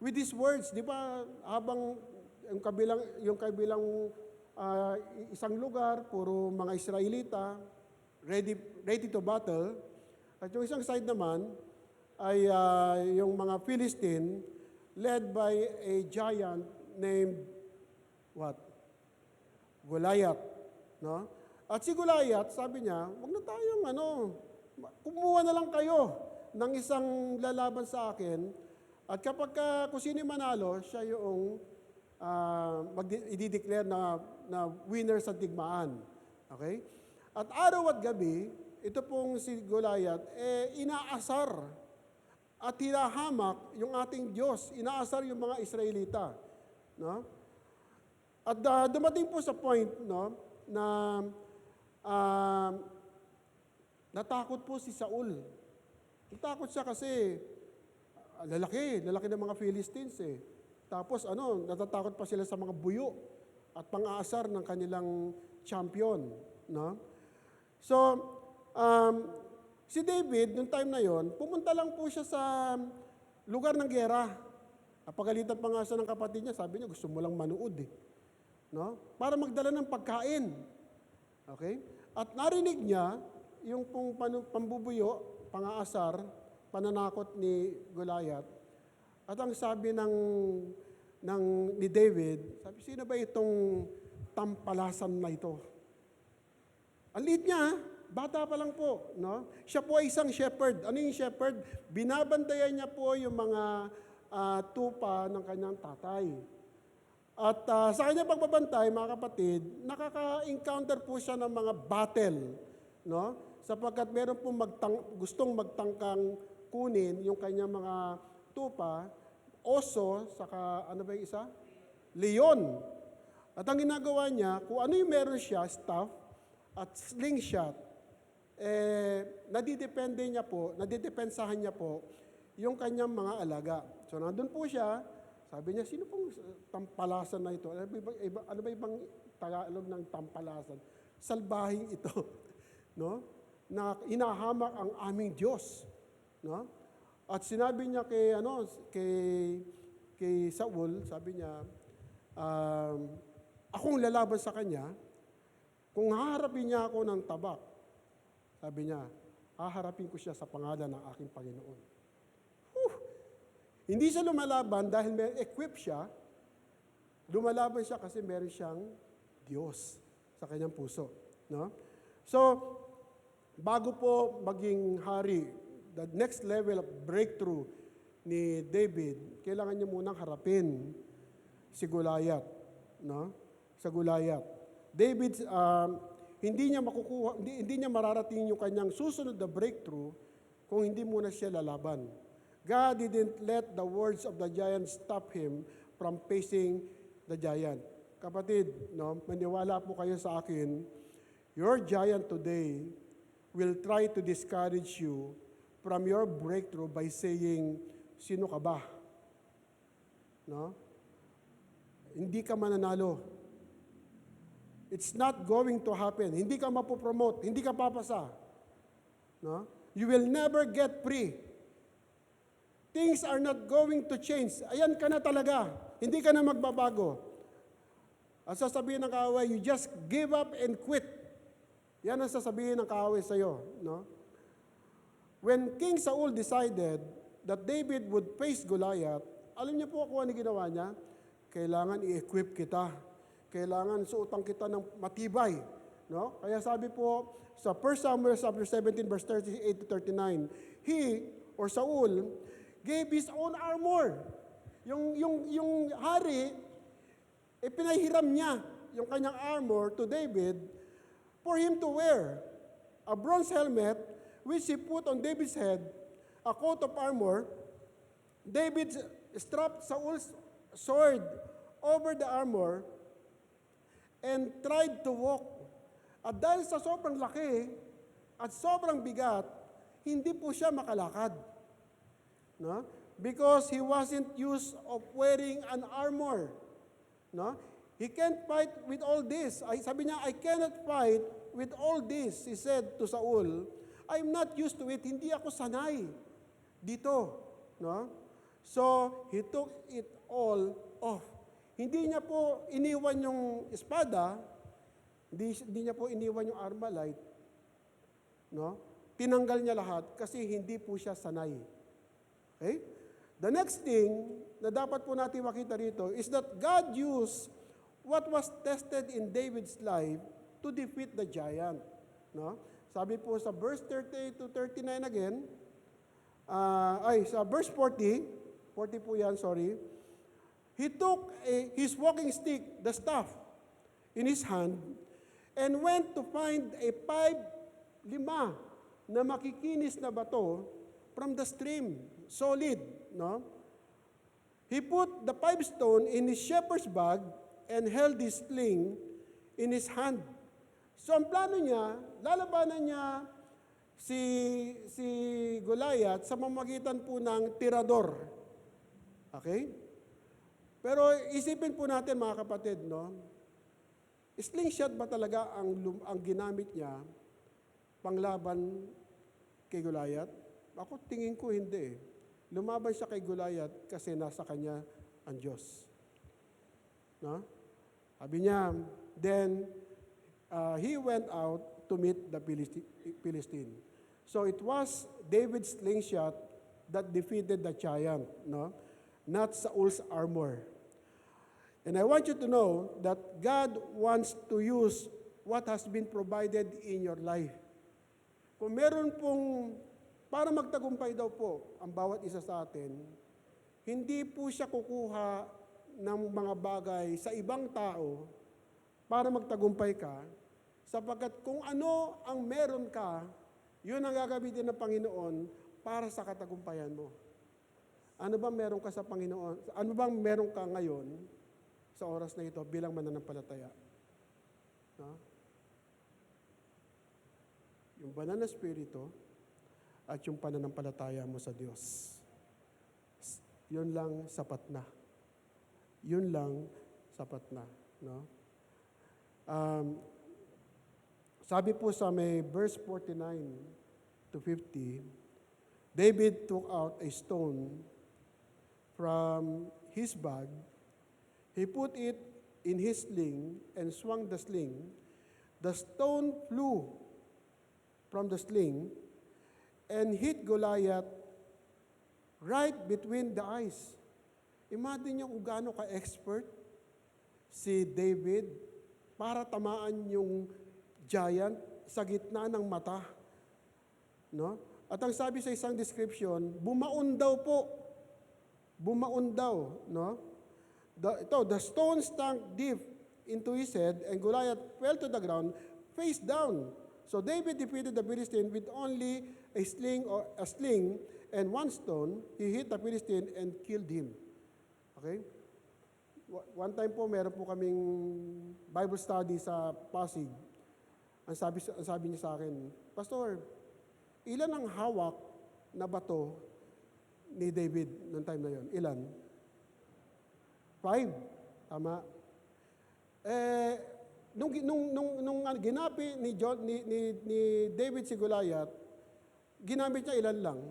with these words. Di ba, habang yung kabilang isang lugar, puro mga Israelita, ready to battle. At yung isang side naman ay yung mga Philistine, led by a giant named what? Goliath, no? At si Goliath, sabi niya, wag na tayong kumuha na lang kayo ng isang lalaban sa akin, at kapag kung sino yung manalo, siya yung i-declare na winner sa digmaan. Okay? At araw at gabi, ito pong si Goliath, inaasar at hinahamak yung ating Diyos, inaasar yung mga Israelita. No? At dumating po sa point, no, na natakot po si Saul. Natakot siya kasi lalaki ng mga Philistines eh. Tapos natatakot pa sila sa mga buyo at pang-aasar ng kanilang champion, no? So, si David, nung time na yon, pumunta lang po siya sa lugar ng gera. Napagalitan pa nga siya ng kapatid niya, sabi niya, gusto mo lang manood eh. No? Para magdala ng pagkain. Okay? At narinig niya yung pambubuyo, pang-aasar, pananakot ni Goliath. At ang sabi ni David, sabi, sino ba itong tampalasan na ito? Ang liit niya, bata pa lang po. No? Siya po ay isang shepherd. Ano yung shepherd? Binabantayan niya po yung mga tupa ng kanyang tatay. At sa kanyang pagbabantay, mga kapatid, nakaka-encounter po siya ng mga battle. No? Sapagkat meron po gustong magtangkang kunin yung kanyang mga tupa, oso, saka ano ba yung isa? Leon. At ang ginagawa niya, kung ano yung meron siya, staff at slingshot, nadidepensahan niya po yung kanyang mga alaga. So nandun po siya, sabi niya, sino pong tampalasan na ito? Ano ba ibang Tagalog ng tampalasan? Salbahing ito, no? Na inahamak ang aming Diyos, no? At sinabi niya kay Saul, sabi niya, akong lalaban sa kanya, kung haharapin niya ako ng tabak, sabi niya, haharapin ko siya sa pangalan ng aking Panginoon. Hindi siya lumalaban dahil may equip siya, lumalaban siya kasi meron siyang Diyos sa kanyang puso. No? So, bago po maging hari, the next level of breakthrough ni David, kailangan niya munang harapin si Goliath, no? Sa Goliath. David, hindi niya mararating yung kanyang susunod na breakthrough kung hindi muna siya lalaban. God didn't let the words of the giant stop him from facing the giant. Kapatid, no, maniwala po kayo sa akin, your giant today will try to discourage you from your breakthrough by saying, sino ka ba? No? Hindi ka mananalo. It's not going to happen. Hindi ka mapopromote. Hindi ka papasa. No? You will never get free. Things are not going to change. Ayan ka na talaga. Hindi ka na magbabago. At sasabihin ng kaaway, you just give up and quit. Yan ang sasabihin ng kaaway sa'yo. No? When King Saul decided that David would face Goliath, alam niyo po kung ano ginawa niya? Kailangan i-equip kita. Kailangan suotan kita ng matibay. No? Kaya sabi po sa 1 Samuel chapter 17 verse 38 to 39, he or Saul gave his own armor. Yung hari, pinahiram niya yung kanyang armor to David for him to wear. A bronze helmet which he put on David's head, a coat of armor. David strapped Saul's sword over the armor and tried to walk. At dahil sa sobrang laki at sobrang bigat, hindi po siya makalakad. No? Because he wasn't used of wearing an armor. No? He can't fight with all this. Sabi niya, I cannot fight with all this, he said to Saul. I'm not used to it. Hindi ako sanay dito. No? So, he took it all off. Hindi niya po iniwan yung espada, hindi niya po iniwan yung Armalite, no? Tinanggal niya lahat kasi hindi po siya sanay. Okay? The next thing na dapat po natin makita rito is that God used what was tested in David's life to defeat the giant. No? Sabi po sa verse 30 to 39 again, sa verse 40 po yan, sorry. He took his walking stick, the staff, in his hand, and went to find lima na makikinis na bato from the stream, solid, no? He put the 5 stone in his shepherd's bag and held his sling in his hand. So ang plano niya, lalabanan niya si Goliath sa pamamagitan po ng tirador. Okay? Pero isipin po natin mga kapatid, no? Slingshot ba talaga ang ginamit niya panglaban kay Goliath? Ako tingin ko hindi. Lumaban siya kay Goliath kasi nasa kanya ang Diyos. No? Sabi niya, then he went out to meet the Philistine. So it was David's slingshot that defeated the giant, no? Not Saul's armor. And I want you to know that God wants to use what has been provided in your life. Kung meron pong, para magtagumpay daw po ang bawat isa sa atin, hindi po siya kukuha ng mga bagay sa ibang tao para magtagumpay ka, sapagkat kung ano ang meron ka, yun ang gagamitin ng Panginoon para sa katagumpayan mo. Ano bang meron ka sa Panginoon? Ano bang meron ka ngayon sa oras na ito bilang mananampalataya? No? Yung banal na Espiritu at yung pananampalataya mo sa Diyos. Yun lang sapat na. Yun lang sapat na. No? Sabi po sa may verse 49 to 50, David took out a stone from his bag. He put it in his sling and swung the sling. The stone flew from the sling and hit Goliath right between the eyes. Imagine niyo kung gaano ka-expert si David para tamaan yung giant sa gitna ng mata. No? At ang sabi sa isang description, bumaon daw po. Bumaon daw. No? The stone stunk deep into his head and Goliath fell to the ground face down. So David defeated the Philistine with only a sling and one stone. He hit the Philistine and killed him. Okay? One time po, meron po kaming Bible study sa Pasig. Ang sabi niya sa akin, Pastor, ilan ang hawak na bato ni David noong time na yon? Ilan? 5. Tama. Nung ginapi ni David si Goliath, ginamit niya ilan lang?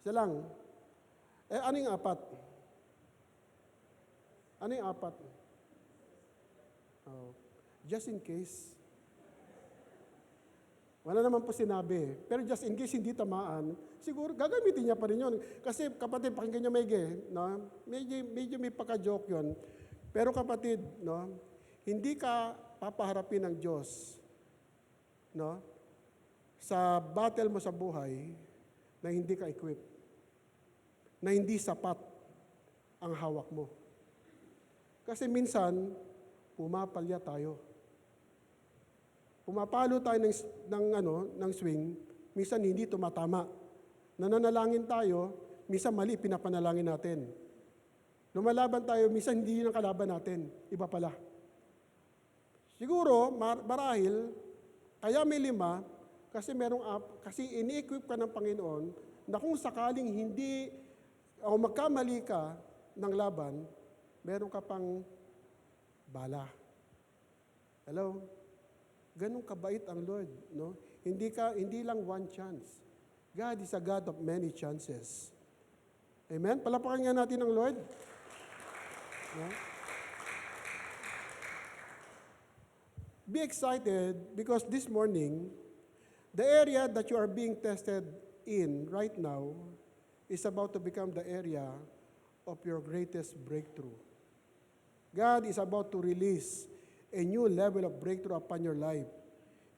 Isa lang. Ano yung 4? Ano yung 4? Oh, just in case. Wala naman po sinabi. Pero just in case hindi tamaan, siguro gagamitin niya pa rin yun. Kasi kapatid, pakinggan niyo no? Medyo may paka-joke yun. Pero kapatid, no? Hindi ka papaharapin ng Diyos, no? Sa battle mo sa buhay na hindi ka equip. Na hindi sapat ang hawak mo. Kasi minsan, pumapalya tayo. Pumapalo tayo ng swing, minsan hindi tumatama. Nananalangin tayo, minsan mali, pinapanalangin natin. Lumalaban tayo, minsan hindi yun ang kalaban natin. Iba pala. Siguro, marahil, kaya may 5, kasi ini-equip ka ng Panginoon, na kung sakaling hindi, o magkamali ka ng laban, meron ka pang bala. Hello? Ganun kabait ang Lord, no? Hindi lang one chance. God is a God of many chances. Amen? Palapakan nga natin ang Lord. No? Be excited because this morning, the area that you are being tested in right now is about to become the area of your greatest breakthrough. God is about to release a new level of breakthrough upon your life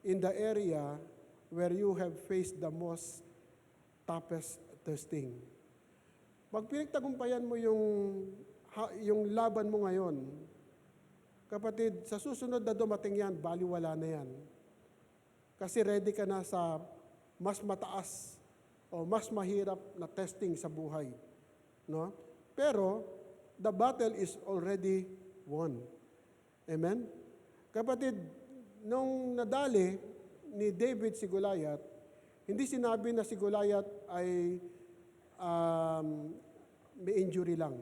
in the area where you have faced the most toughest testing. Pag pinagtagumpayan mo yung laban mo ngayon, kapatid, sa susunod na dumating yan, baliwala na yan. Kasi ready ka na sa mas mataas o mas mahirap na testing sa buhay. No? Pero, the battle is already won. Amen? Kapatid, nung nadali ni David si Goliath, hindi sinabi na si Goliath ay may injury lang.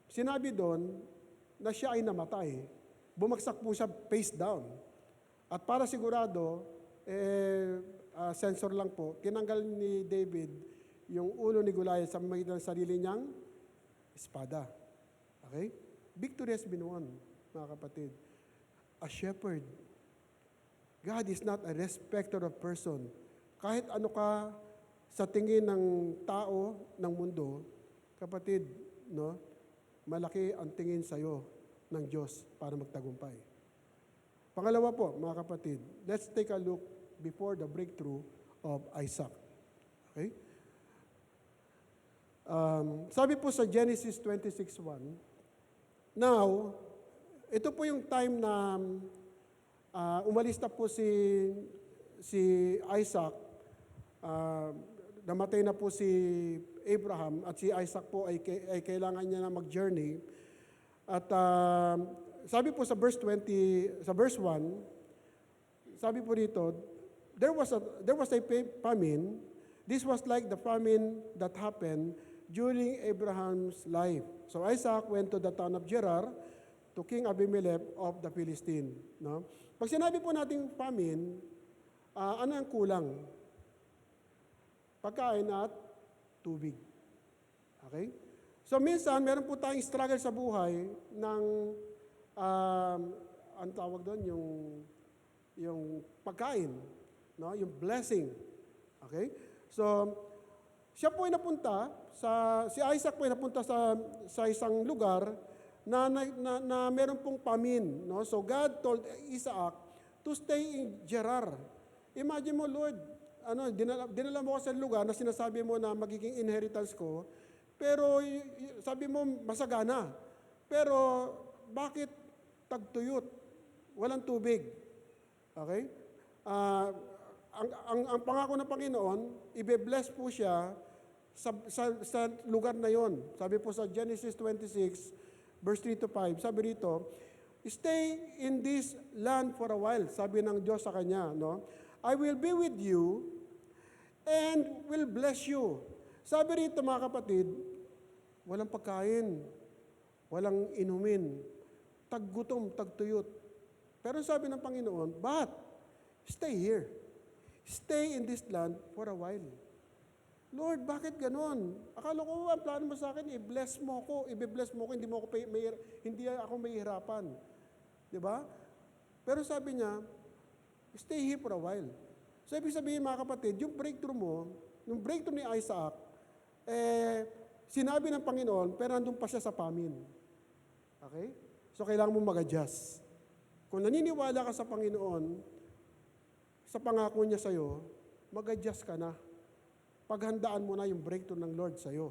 Sinabi doon na siya ay namatay. Bumagsak po siya face down. At para sigurado, sensor lang po, tinanggal ni David yung ulo ni Goliath sa may sarili niyang espada. Okay? Victory has been won, mga kapatid. A shepherd. God is not a respecter of person. Kahit ano ka sa tingin ng tao, ng mundo, kapatid, no, malaki ang tingin sa'yo ng Diyos para magtagumpay. Pangalawa po, mga kapatid, let's take a look before the breakthrough of Isaac. Okay? Sabi po sa Genesis 26:1, now, ito po yung time na umalis na po si Isaac, namatay na po si Abraham at si Isaac po ay kailangan niya na mag-journey. At sabi po sa verse 1, sabi po dito, there was a famine. This was like the famine that happened during Abraham's life. So Isaac went to the town of Gerar to King Abimelech of the Philistine. No? Pag sinabi po nating famine, ano ang kulang? Pagkain at tubig. Okay? So minsan, meron po tayong struggle sa buhay ng, ang tawag doon, yung pagkain, no? Yung blessing. Okay? So, siya po ay napunta, si Isaac po ay napunta sa isang lugar na meron pong famine. No? So God told Isaac to stay in Gerar. Imagine mo, Lord, dinala mo ko sa lugar na sinasabi mo na magiging inheritance ko, pero sabi mo masagana. Pero bakit tagtuyot? Walang tubig. Okay? Ang pangako ng Panginoon, ibe-bless po siya sa lugar na yon. Sabi po sa Genesis 26, verse 3 to 5, sabi rito, stay in this land for a while, sabi ng Diyos sa kanya, no? I will be with you and will bless you. Sabi rito, mga kapatid, walang pagkain, walang inumin, taggutom, tagtuyot. Pero sabi ng Panginoon, but stay here. Stay in this land for a while. Lord, bakit ganon? Akala ko, ang plano mo sa akin, i-bless mo ko, hindi ako mahihirapan. Diba? Pero sabi niya, stay here for a while. So, ibig sabihin, mga kapatid, yung breakthrough mo, yung breakthrough ni Isaac, sinabi ng Panginoon, pero nandun pa siya sa famine. Okay? So, kailangan mo mag-adjust. Kung naniniwala ka sa Panginoon, sa pangako niya sa'yo, mag-adjust ka na. Paghandaan mo na yung breakthrough ng Lord sa'yo.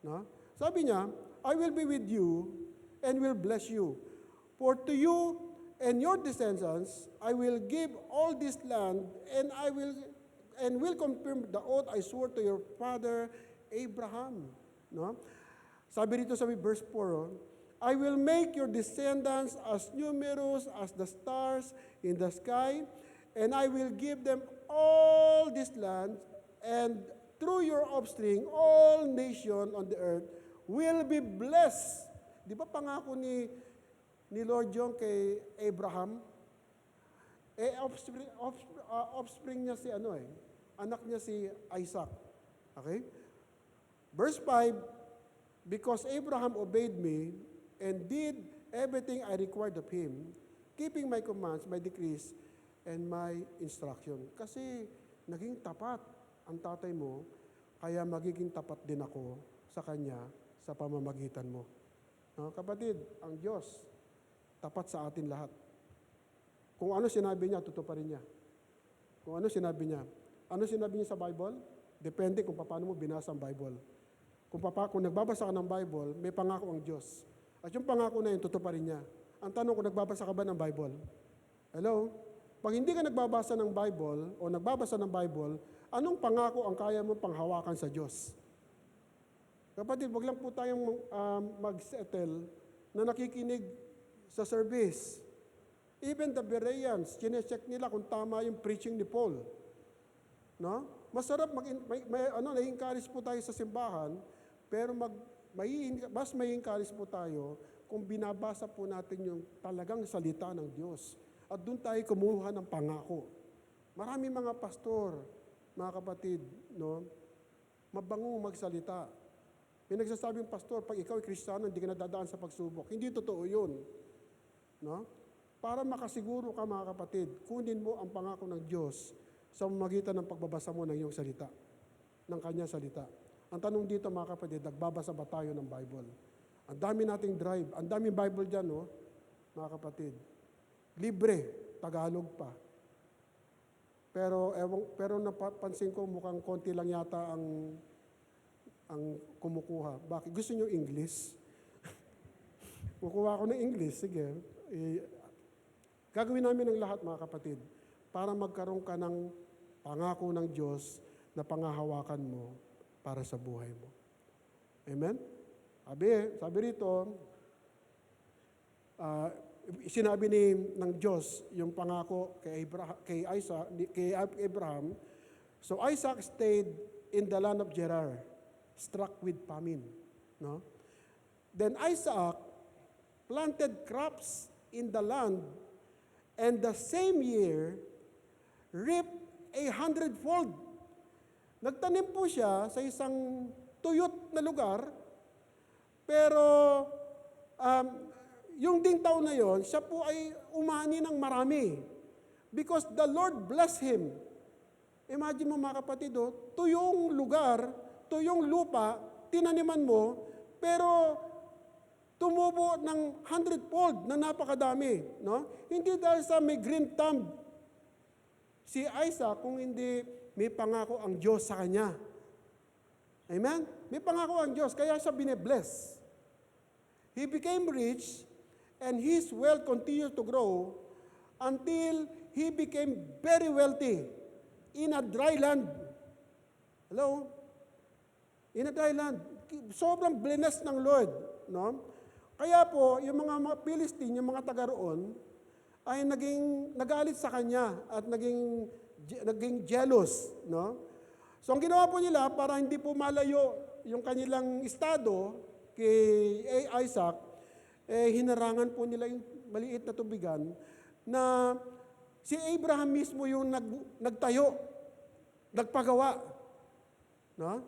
No? Sabi niya, I will be with you and will bless you. For to you and your descendants, I will give all this land, and will confirm the oath I swore to your father Abraham. No? Sabi rito sa verse 4, I will make your descendants as numerous as the stars in the sky, and I will give them all this land, and through your offspring, all nations on the earth will be blessed. Di ba pangako ni Lord John kay Abraham? Offspring niya si anak niya si Isaac. Okay? Verse 5, because Abraham obeyed me and did everything I required of him, keeping my commands, my decrees, and my instruction. Kasi naging tapat ang tatay mo, kaya magiging tapat din ako sa kanya sa pamamagitan mo. No, kapatid, ang Diyos, tapat sa atin lahat. Kung ano sinabi niya, tutuparin niya. Kung ano sinabi niya. Ano sinabi niya sa Bible? Depende kung paano mo binasa ang Bible. Kung nagbabasa ka ng Bible, may pangako ang Diyos. At yung pangako na yun, tutuparin niya. Ang tanong, kung nagbabasa ka ba ng Bible? Hello? Pag hindi ka nagbabasa ng Bible o nagbabasa ng Bible, anong pangako ang kaya mo panghawakan sa Diyos? Kapatid, wag lang po tayong mag-settle na nakikinig sa service. Even the Bereans, chinecheck nila kung tama yung preaching ni Paul. No? Masarap na-encourage po tayo sa simbahan, pero mas may encourage po tayo kung binabasa po natin yung talagang salita ng Diyos. At doon tayo kumuha ng pangako. Marami mga pastor, mga kapatid, no? Mabango magsalita. May nagsasabing pastor, pag ikaw ay Kristiyano, hindi ka nadadaan sa pagsubok. Hindi totoo yun. No? Para makasiguro ka, mga kapatid, kunin mo ang pangako ng Diyos sa magitan ng pagbabasa mo ng iyong salita, ng kanyang salita. Ang tanong dito, mga kapatid, nagbabasa ba tayo ng Bible? Ang dami nating drive, ang daming Bible dyan, no? Mga kapatid. Libre, Tagalog pa. Pero napansin ko mukhang konti lang yata ang kumukuha. Bakit? Gusto niyo English? Kukuha ko ng English, sige. Gagawin namin ng lahat, mga kapatid, para magkaroon ka ng pangako ng Diyos na pangahawakan mo para sa buhay mo. Amen? Sabi rito, sinabi ng Diyos yung pangako kay Abraham. So Isaac stayed in the land of Gerar, struck with famine. No? Then Isaac planted crops in the land, and the same year, reaped 100-fold. Nagtanim po siya sa isang tuyot na lugar, pero yung ding taon na yon, siya po ay umani ng marami. Because the Lord blessed him. Imagine mo, mga kapatid, tuyong lugar, tuyong lupa, tinaniman mo, pero tumubo ng 100-fold na napakadami. No? Hindi dahil sa may green thumb si Isaac, kung hindi may pangako ang Diyos sa kanya. Amen? May pangako ang Diyos, kaya siya bine-bless. He became rich, and his wealth continued to grow until he became very wealthy in a dry land. Hello? In a dry land. Sobrang blessed ng Lord. No? Kaya po, yung mga Philistine, yung mga taga roon, ay nagalit sa kanya at naging jealous. No? So ang ginawa po nila, para hindi po malayo yung kanilang estado kay Isaac, hinarangan po nila yung maliit na tubigan na si Abraham mismo yung nagtayo, nagpagawa. No?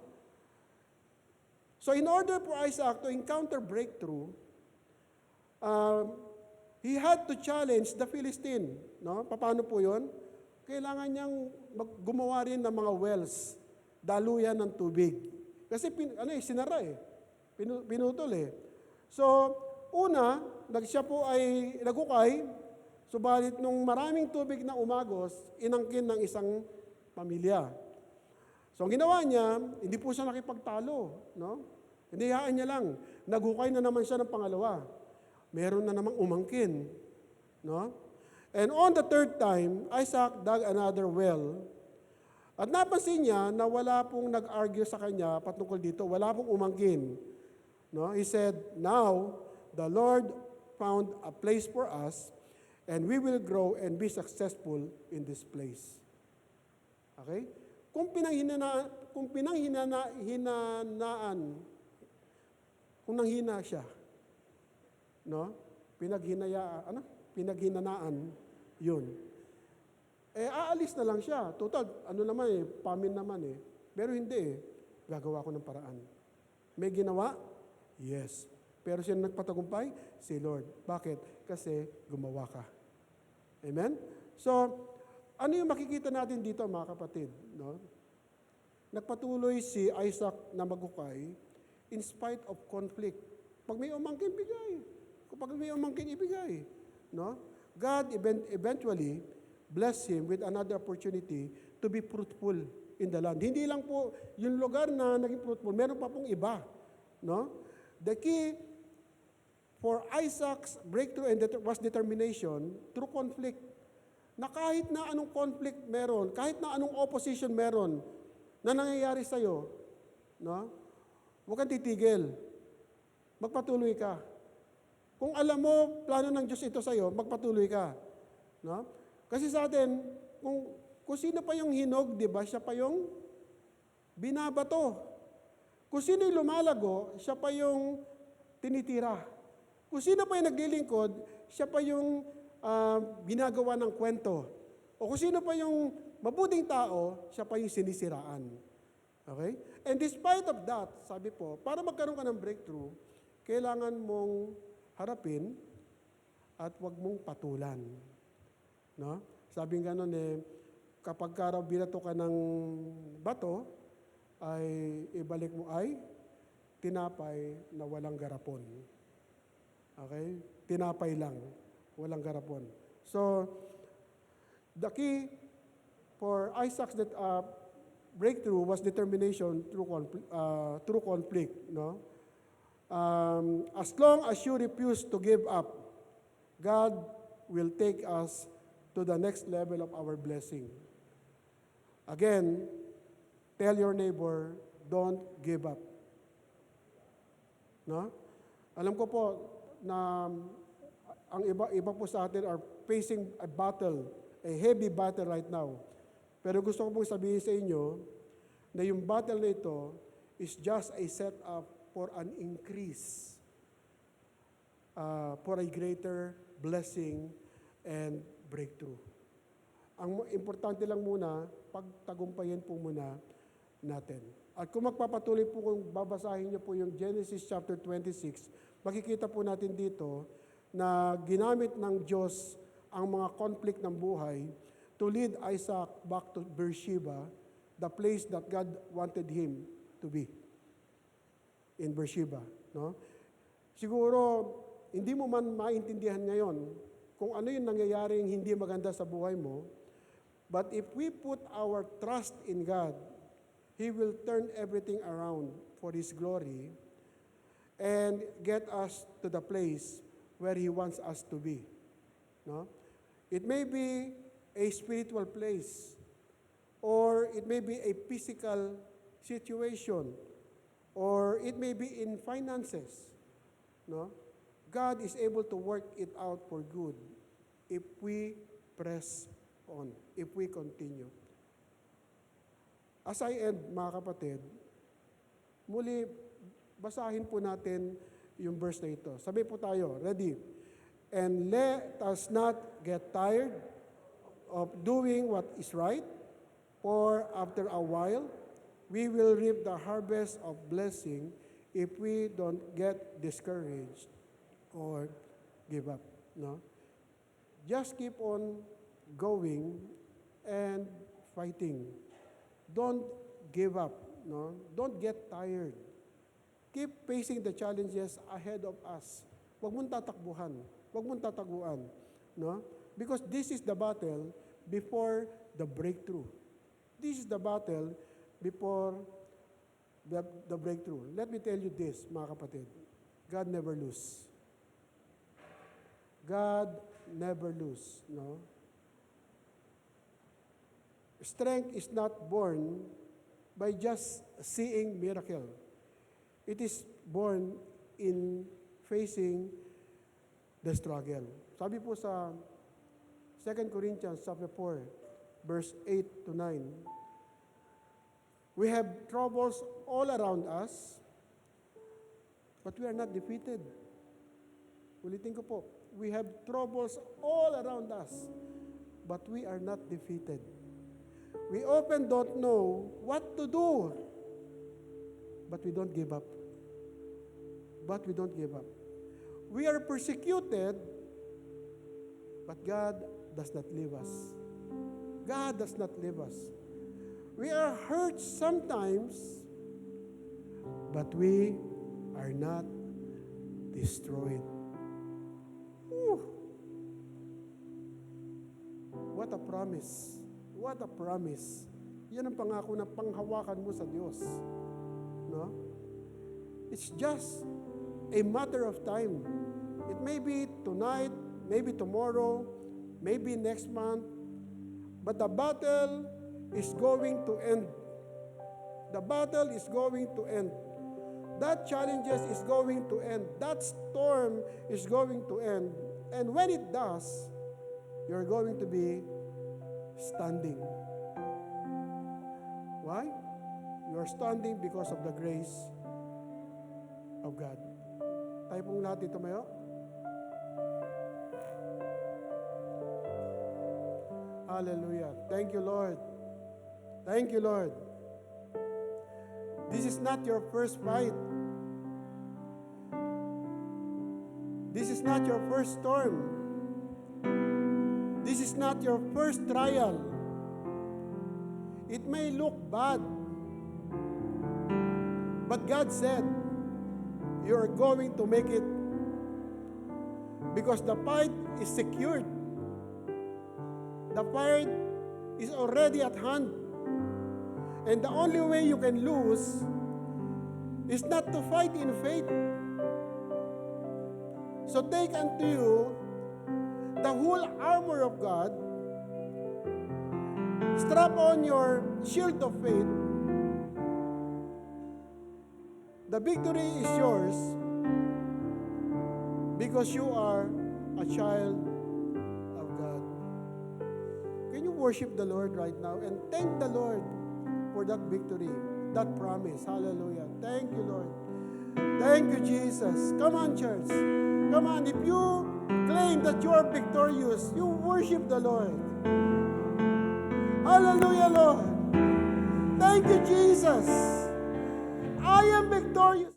So in order for Isaac to encounter breakthrough, he had to challenge the Philistine. No? Paano po yun? Kailangan niyang gumawa rin ng mga wells, daluyan ng tubig. Kasi sinara pinutol So, una, siya po ay nagukay, subalit nung maraming tubig na umagos, inangkin ng isang pamilya. So, ang ginawa niya, hindi po siya nakipagtalo. No? Hinihayaan niya lang. Nagukay na naman siya ng pangalawa. Meron na namang umangkin. No? And on the third time, Isaac dug another well. At napansin niya na wala pong nag-argue sa kanya patungkol dito, wala pong umangkin. No? He said, "Now, the Lord found a place for us, and we will grow and be successful in this place." Okay? Kung nanghina siya, no? Pinaghinanaan, yun. Aalis na lang siya. Total, famine naman Pero hindi Gagawa ko ng paraan. May ginawa? Yes. Pero sino nagpatagumpay? Si Lord. Bakit? Kasi gumawa ka. Amen? So, ano yung makikita natin dito mga kapatid? No? Nagpatuloy si Isaac na maghukay in spite of conflict. Pag may umangkin, bigay. Kapag may umangkin, ibigay. No? God eventually blessed him with another opportunity to be fruitful in the land. Hindi lang po yung lugar na naging fruitful, meron pa pong iba. No? The key for Isaac's breakthrough was determination through conflict. Na kahit na anong conflict meron, kahit na anong opposition meron na nangyayari sa'yo, no? Huwag kang titigil. Magpatuloy ka. Kung alam mo, plano ng Diyos ito sa'yo, magpatuloy ka. No? Kasi sa atin, kung sino pa yung hinog, di ba, siya pa yung binabato. Kung sino yung lumalago, siya pa yung tinitira. Kung sino pa yung naglilingkod, siya pa yung ginagawa ng kwento. O kung sino pa yung mabuting tao, siya pa yung sinisiraan. Okay? And despite of that, sabi po, para magkaroon ka ng breakthrough, kailangan mong harapin at huwag mong patulan. No? Sabi nga nun kapag ka raw binato ka ng bato, ay ibalik mo ay tinapay na walang garapon. Okay? Tinapay lang, walang garapon. So, the key for Isaac's breakthrough was determination through conflict. No? As long as you refuse to give up, God will take us to the next level of our blessing. Again, tell your neighbor, don't give up. No? Alam ko po na ang iba po sa atin are facing a battle, a heavy battle right now. Pero gusto ko pong sabihin sa inyo na yung battle na ito is just a setup for an increase, for a greater blessing and breakthrough. Ang importante lang muna, pagtagumpayan po muna natin. At kung magpapatuloy po, kung babasahin niyo po yung Genesis chapter 26, makikita po natin dito na ginamit ng Diyos ang mga conflict ng buhay to lead Isaac back to Beersheba, the place that God wanted him to be. In Beersheba. No? Siguro, hindi mo man maintindihan ngayon kung ano yung nangyayaring hindi maganda sa buhay mo, but if we put our trust in God, He will turn everything around for His glory and get us to the place where He wants us to be. No? It may be a spiritual place, or it may be a physical situation, or it may be in finances. No? God is able to work it out for good if we press on, if we continue. As I end, mga kapatid, muli, basahin po natin yung verse na ito. Sabi po tayo, ready? And let us not get tired of doing what is right, for after a while, we will reap the harvest of blessing if we don't get discouraged or give up. No? Just keep on going and fighting. Don't give up. No? Don't get tired. Keep facing the challenges ahead of us. Huwag mong tatakbuhan. Huwag mong tataguan. No? Because this is the battle before the breakthrough. This is the battle before the breakthrough. Let me tell you this, mga kapatid. God never lose. God never lose. No? Strength is not born by just seeing miracle. It is born in facing the struggle. Sabi po sa 2 Corinthians chapter 4, verse 8 to 9, we have troubles all around us, but we are not defeated. Ulitin ko po, we have troubles all around us, but we are not defeated. We often don't know what to do, but we don't give up. But we don't give up. We are persecuted, but God does not leave us. God does not leave us. We are hurt sometimes, but we are not destroyed. Whew. What a promise. What a promise. Yan ang pangako na panghawakan mo sa Diyos. No? It's just a matter of time. It may be tonight, maybe tomorrow, maybe next month, but the battle is going to end. The battle is going to end. That challenges is going to end. That storm is going to end. And when it does, you're going to be standing. Why? You are standing because of the grace of God. Tayo pong lahat dito mayo. Hallelujah. Thank you, Lord. Thank you, Lord. This is not your first fight. This is not your first storm. This is not your first trial. It may look bad, but God said, you are going to make it because the fight is secured. The fight is already at hand. And the only way you can lose is not to fight in faith. So take unto you the whole armor of God, strap on your shield of faith. The victory is yours because you are a child of God. Can you worship the Lord right now and thank the Lord for that victory, that promise? Hallelujah. Thank you, Lord. Thank you, Jesus. Come on, church. Come on. If you claim that you are victorious, you worship the Lord. Hallelujah, Lord. Thank you, Jesus. I am victorious.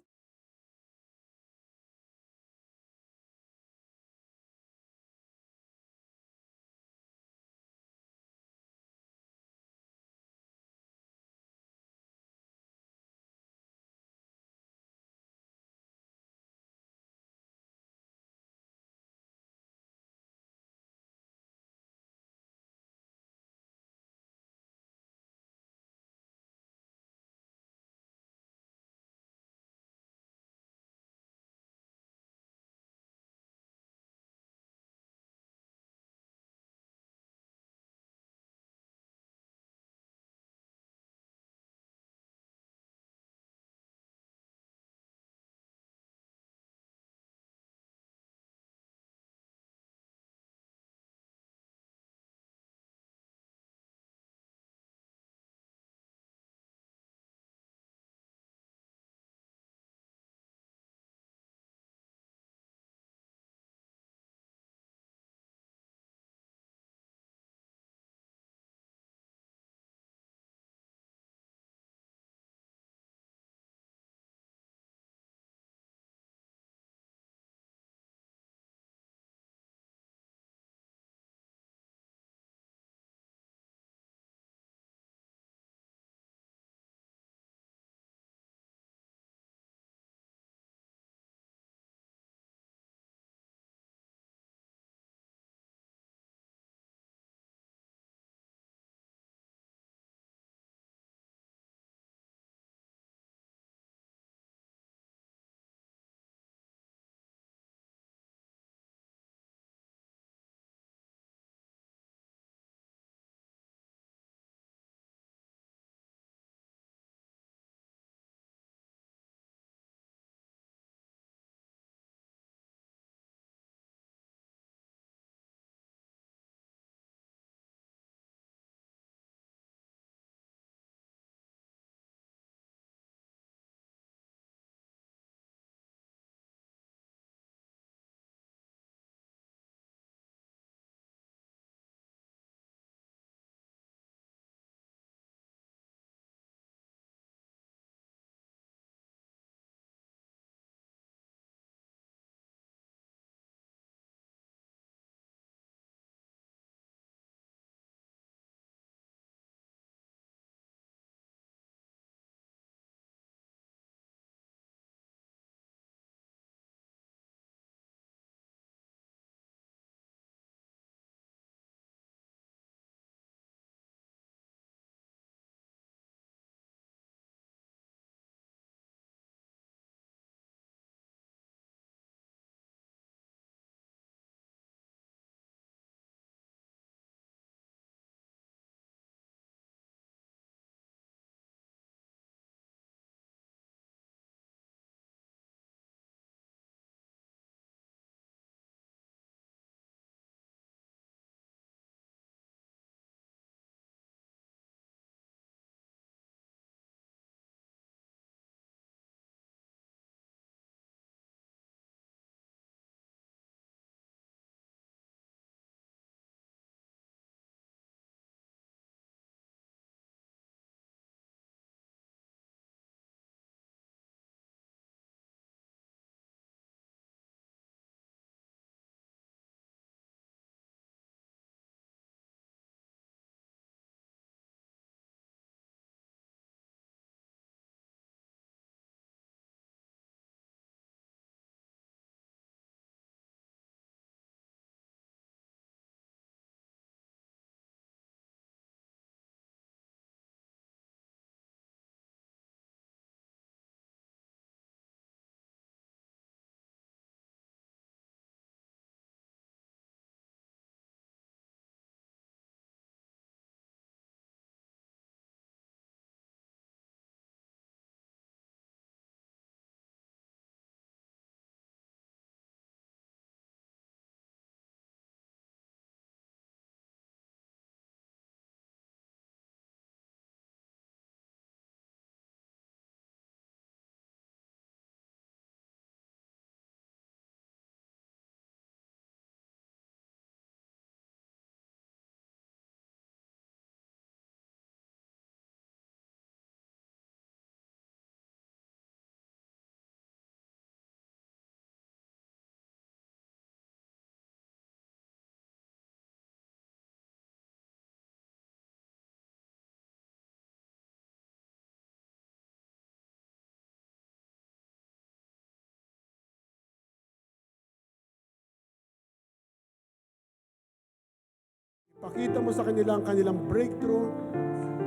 Ipakita mo sa kanila ang kanilang breakthrough,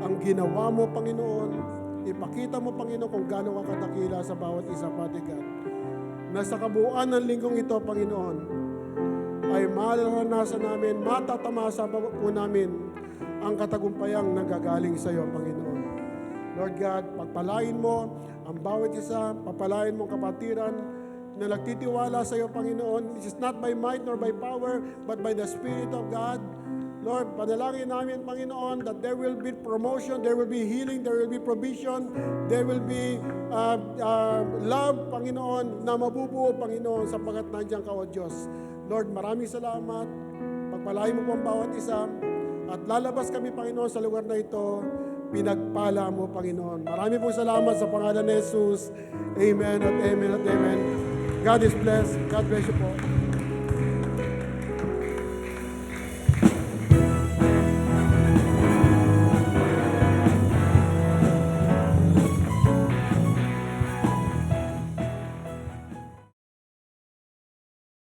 ang ginawa mo, Panginoon. Ipakita mo, Panginoon, kung gaano ka kadakila sa bawat isa, Father God. Na sa kabuuan ng linggong ito, Panginoon, ay mararanasan namin, matatamasa po namin ang katagumpayang nanggagaling sa iyo, Panginoon. Lord God, pagpalain mo ang bawat isa, papalain mo ang kapatiran na nagtitiwala sa iyo, Panginoon. It is not by might nor by power, but by the Spirit of God. Lord, panalangin namin, Panginoon, that there will be promotion, there will be healing, there will be provision, there will be love, Panginoon, na mabubuo, Panginoon, sapagkat nandiyan ka, O Diyos. Lord, maraming salamat. Pagpalain mo po ang bawat isa. At lalabas kami, Panginoon, sa lugar na ito. Pinagpala mo, Panginoon. Maraming po salamat sa pangalan ni Jesus. Amen at amen at amen. God is blessed. God bless you po.